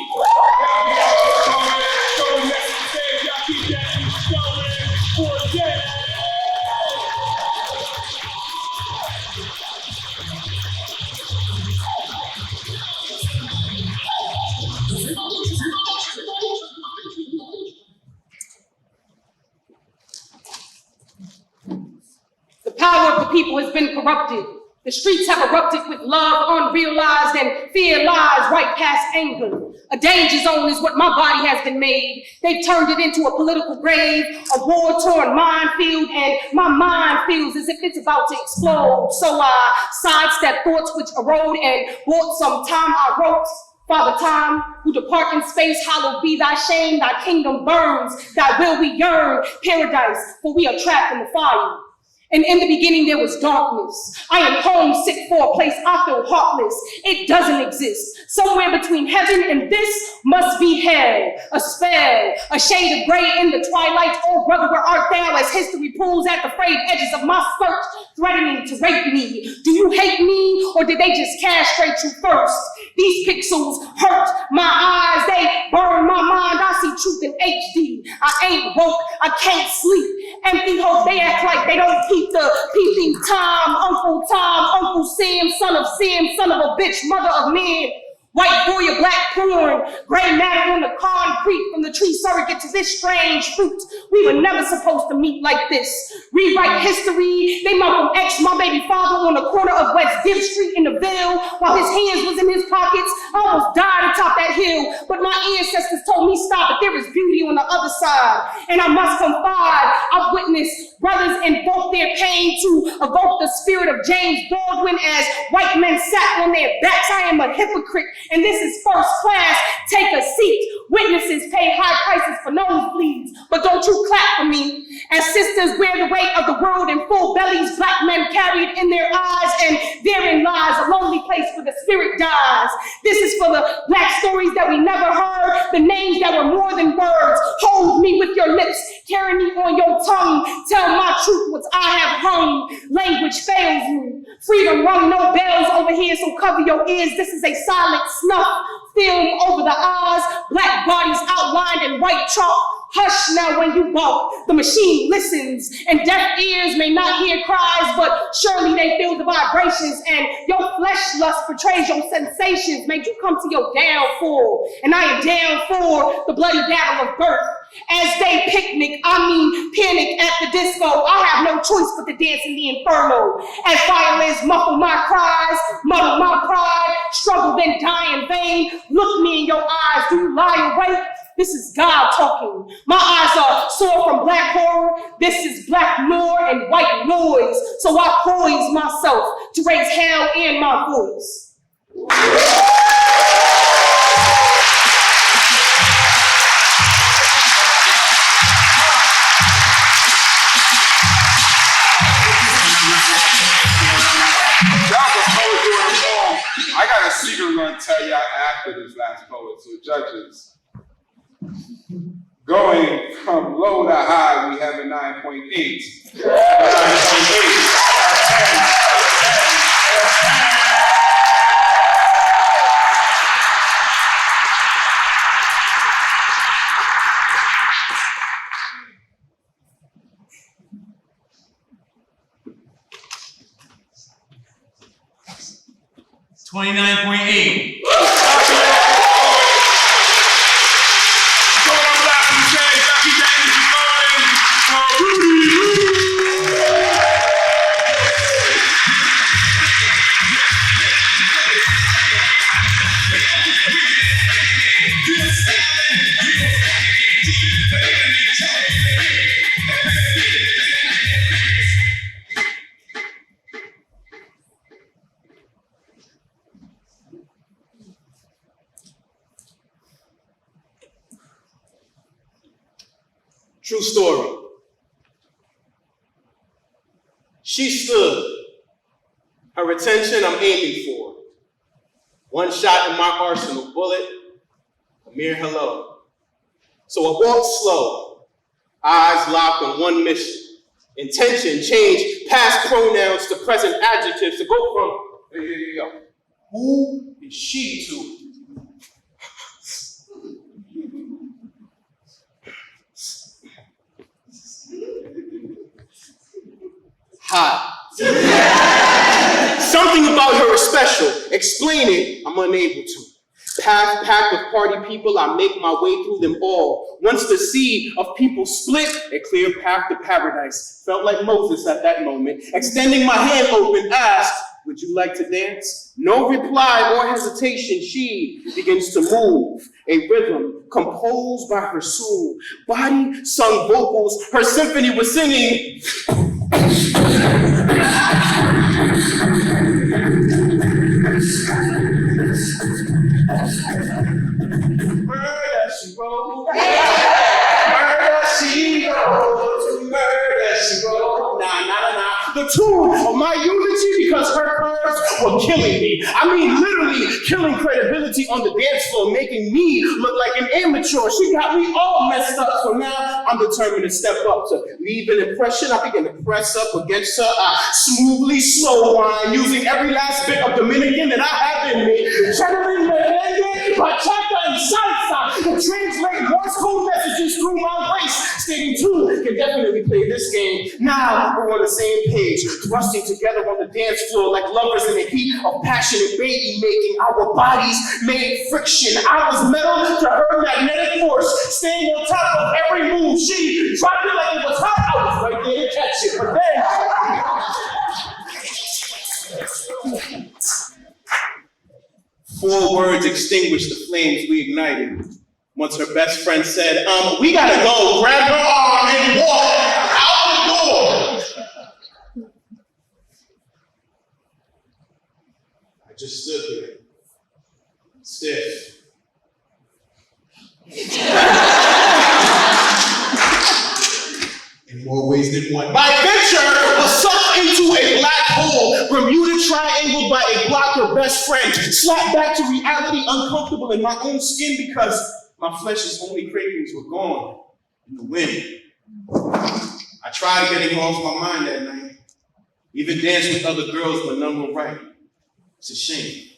The power of the people has been corrupted. The streets have erupted with love unrealized and fear lies right past anger. A danger zone is what my body has been made. They've turned it into a political grave, a war-torn minefield, and my mind feels as if it's about to explode. So I sidestep thoughts which erode and bought some time I wrote. Father Time, who depart in space, hallowed be thy shame, thy kingdom burns, thy will we yearn, paradise, for we are trapped in the fire. And in the beginning there was darkness. I am homesick for a place I feel heartless. It doesn't exist. Somewhere between heaven and this must be hell. A spell, a shade of gray in the twilight. Oh brother, where art thou as history pulls at the frayed edges of my skirt, threatening to rape me? Do you hate me or did they just castrate you first? These pixels hurt my eyes, they burn my mind. I see truth in HD. I ain't woke, I can't sleep. Empty hope, they act like they don't keep the peeping Tom, Uncle Sam, son of a bitch, mother of men. White warrior, black porn, gray matter on the concrete from the tree surrogate to this strange fruit. We were never supposed to meet like this. Rewrite history, they Malcolm X, my baby father on the corner of West Div Street in the Ville, while his hands was in his pockets. I almost died atop that hill, but my ancestors told me stop it, there is beauty on the other side. And I must confide, I've witnessed brothers invoke their pain to evoke the spirit of James Baldwin as white men sat on their backs. I am a hypocrite. And this is first class, take a seat. Witnesses pay high prices for nosebleeds, but don't you clap for me. As sisters bear the weight of the world in full bellies, black men carried in their eyes, and therein lies a lonely place where the spirit dies. This is for the black stories that we never heard, the names that were more than words. Hold me with your lips, carry me on your tongue, tell my truth what I have hung. Language fails me. Freedom rung no bells over here, so cover your ears. This is a silent snuff, film over the eyes, black bodies outlined in white chalk. Hush now when you balk, the machine listens, and deaf ears may not hear cries, but surely they feel the vibrations, and your flesh lust portrays your sensations, made you come to your downfall, and I am down for the bloody battle of birth. As they panic at the disco, I have no choice but to dance in the inferno. As violins muffle my cries, muddle my pride, struggle then die in vain. Look me in your eyes, do you lie awake? This is God talking. My eyes are sore from black horror. This is black noir and white noise. So I poise myself to raise hell in my voice. I got a secret I'm going to tell y'all after this last poet. So judges, going from low to high, we have a 9.8. 29.8. 29.8. True story. She stood. Her attention I'm aiming for. One shot in my arsenal, bullet, a mere hello. So I walked slow, eyes locked on one mission. Intention changed past pronouns to present adjectives to go from, who is she to? Hot. Something about her is special. Explain it, I'm unable to. Path packed with party people, I make my way through them all. Once the sea of people split, a clear path to paradise. Felt like Moses at that moment. Extending my hand open, asked, would you like to dance? No reply or hesitation, she begins to move. A rhythm composed by her soul. Body sung vocals, her symphony was singing. Murder she wrote. Murder she wrote. Murder she wrote. Nah. The tune of my eulogy because her curves were killing me. I mean, literally killing credibility on the dance floor, making me look like an amateur. She got me all messed up. So now I'm determined to step up to leave an impression. I begin to press up against her. I smoothly slow wine, using every last bit of Dominican that I have in me. Channeling merengue, bachata, and salsa to translate Morse code messages through my waist. Stating two can definitely play this game. Now we're on the same page, thrusting together on the dance floor like lovers in the heat of passionate baby making. Our bodies made friction. I was metal to her magnetic force, staying on top of every move. She dropped it like it was hot. I was right there to catch it, but then 4 words extinguished the flames we ignited. Once her best friend said, we gotta go, grab her arm and walk out the door. I just stood there, stiff. In more ways than one. My adventure was sucked into a black hole, Bermuda triangled by a blocker best friend, slapped back to reality, uncomfortable in my own skin because my flesh's only cravings were gone in the wind. I tried getting off my mind that night. Even danced with other girls, but none were right. It's a shame.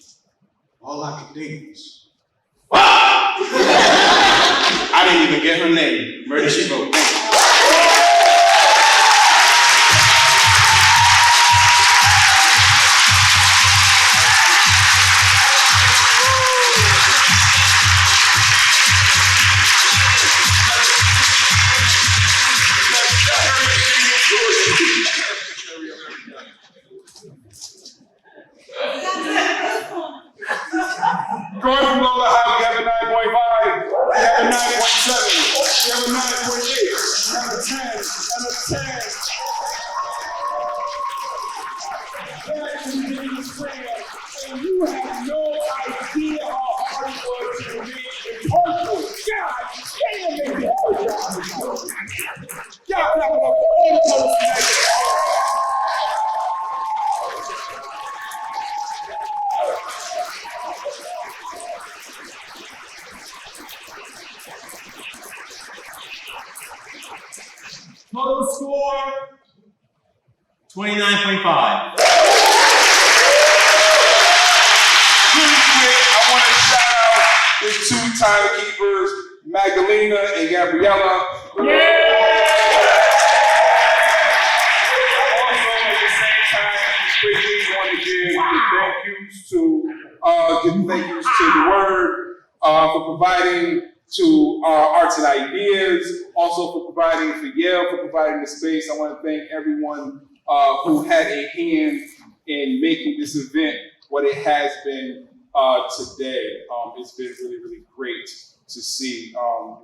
All I could think was, ah! I didn't even get her name. Murder she wrote. Going from low to high, we have a 9.5, we have a 9.7, we have a 9.8, we have a 10, and a 10. That's the biggest prayer, and you have no idea how hard it was to be in person. God damn it, y'all clap it up for all the colors tonight. Total score 29.5. Really quick, I want to shout out the 2 timekeepers, Magdalena and Gabriella. Also, at the same time, quickly want to give thank yous to Give thank yous to the Word for providing to Arts and Ideas, also for providing for Yale, for providing the space. I want to thank everyone who had a hand in making this event what it has been today. It's been really, really great to see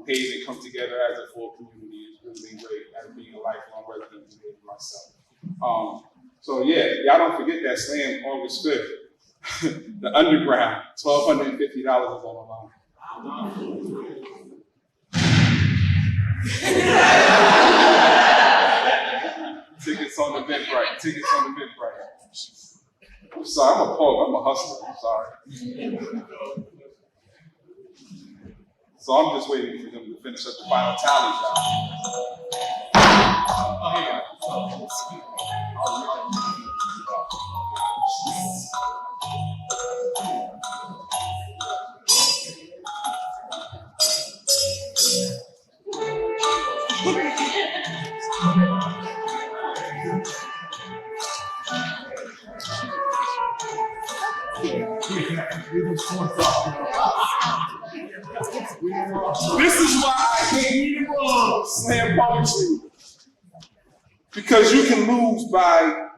Haven come together as a full community. It's really been great as being a lifelong resident of Haven myself. So yeah, y'all don't forget that slam August 5th. The Underground, $1,250 is on the line. Tickets on the Eventbrite. Tickets on the Eventbrite. I'm sorry, I'm a poet. I'm a hustler. I'm sorry. So I'm just waiting for them to finish up the final tally, y'all. Oh, here you go. This is why I can't read slam poetry. Because you can lose by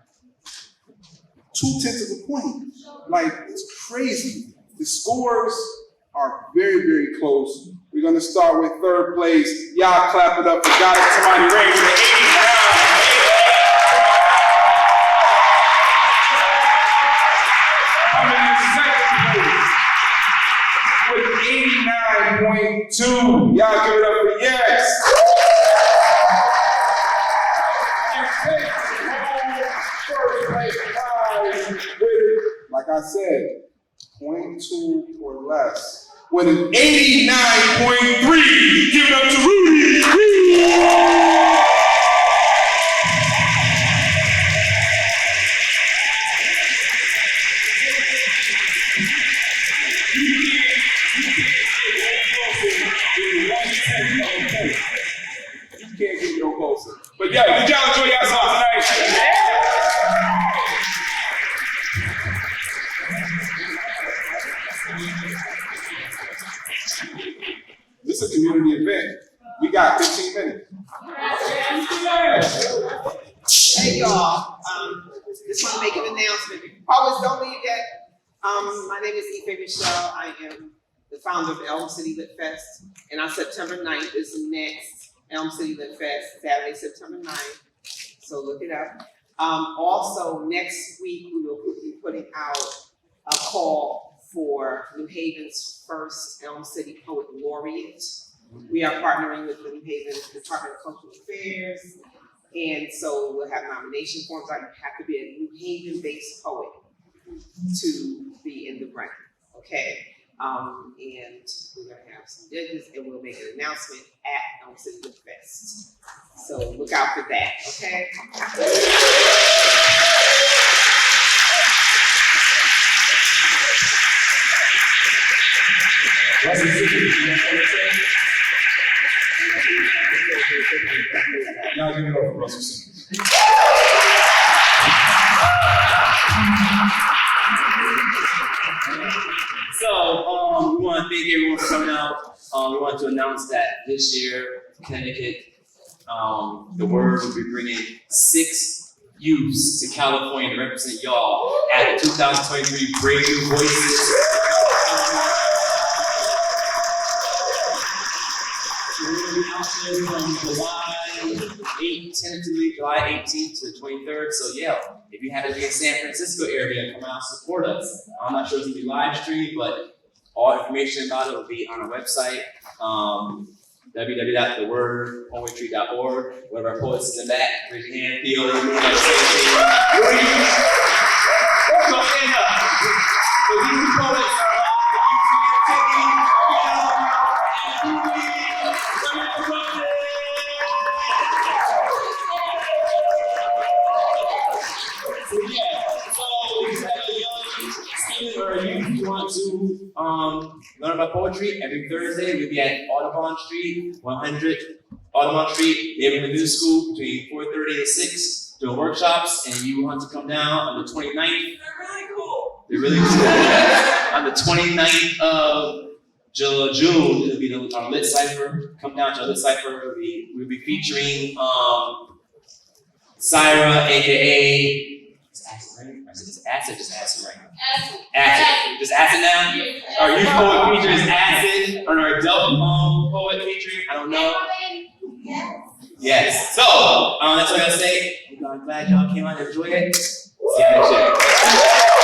0.2 of a point. Like, it's crazy. The scores are very, very close. We're gonna start with third place. Y'all clap it up for Got It, Somebody Ray with 89. I'm in second place with 89.2. Y'all give it up for Yes. First place prize with, like I said, 0.2 or less. With an 89.3. Give it up to Rudy. You can't get no closer. But yeah, did y'all enjoy yourself tonight? This is a community event. We got 15 minutes. Hey y'all, just want to make an announcement. Always don't leave yet. My name is Ife Michelle. I am the founder of Elm City Lit Fest. And on September 9th is the next Elm City Lit Fest, Saturday, September 9th. So look it up. Also, next week we will be putting out a call for New Haven's first Elm City Poet Laureate. We are partnering with the New Haven Department of Cultural Affairs. And so we'll have nomination forms. I have to be a New Haven-based poet to be in the running, okay? And we're gonna have some judges and we'll make an announcement at Elm City Lit Fest. So look out for that, okay? Y'all give it up for Russell Simmons. So, we want to thank everyone for coming out. We want to announce that this year, Connecticut, the Word will be bringing 6 youths to California to represent y'all at the 2023 Brave New Voices. We're going to be out there from July 8th, tentatively July 18th to the 23rd. So yeah, if you had to be in San Francisco area, come out and support us. I'm not sure if it's going to be live streamed, but all information about it will be on our website, www.thewordpoetry.org. One of our poets is in the back. Raise your hand, Theo. Stand up. So these poets are or you want to learn about poetry, every Thursday we'll be at Audubon Street, 100 Audubon Street, Neighborhood Middle School, between 4:30 and 6, doing workshops, and you want to come down on the 29th. They're really cool. They're really cool. on the 29th of June, it'll be our Lit Cypher. Come down to our Lit Cypher. We'll be featuring Syra, aka it's Acid, right? Is it Acid? Just Acid, right? Acid. Just Acid now? Our youth poet feature is Acid, and our adult poet featuring, I don't know. Yes. So, that's what I gotta say. I'm glad y'all came out and enjoyed it. See you next year.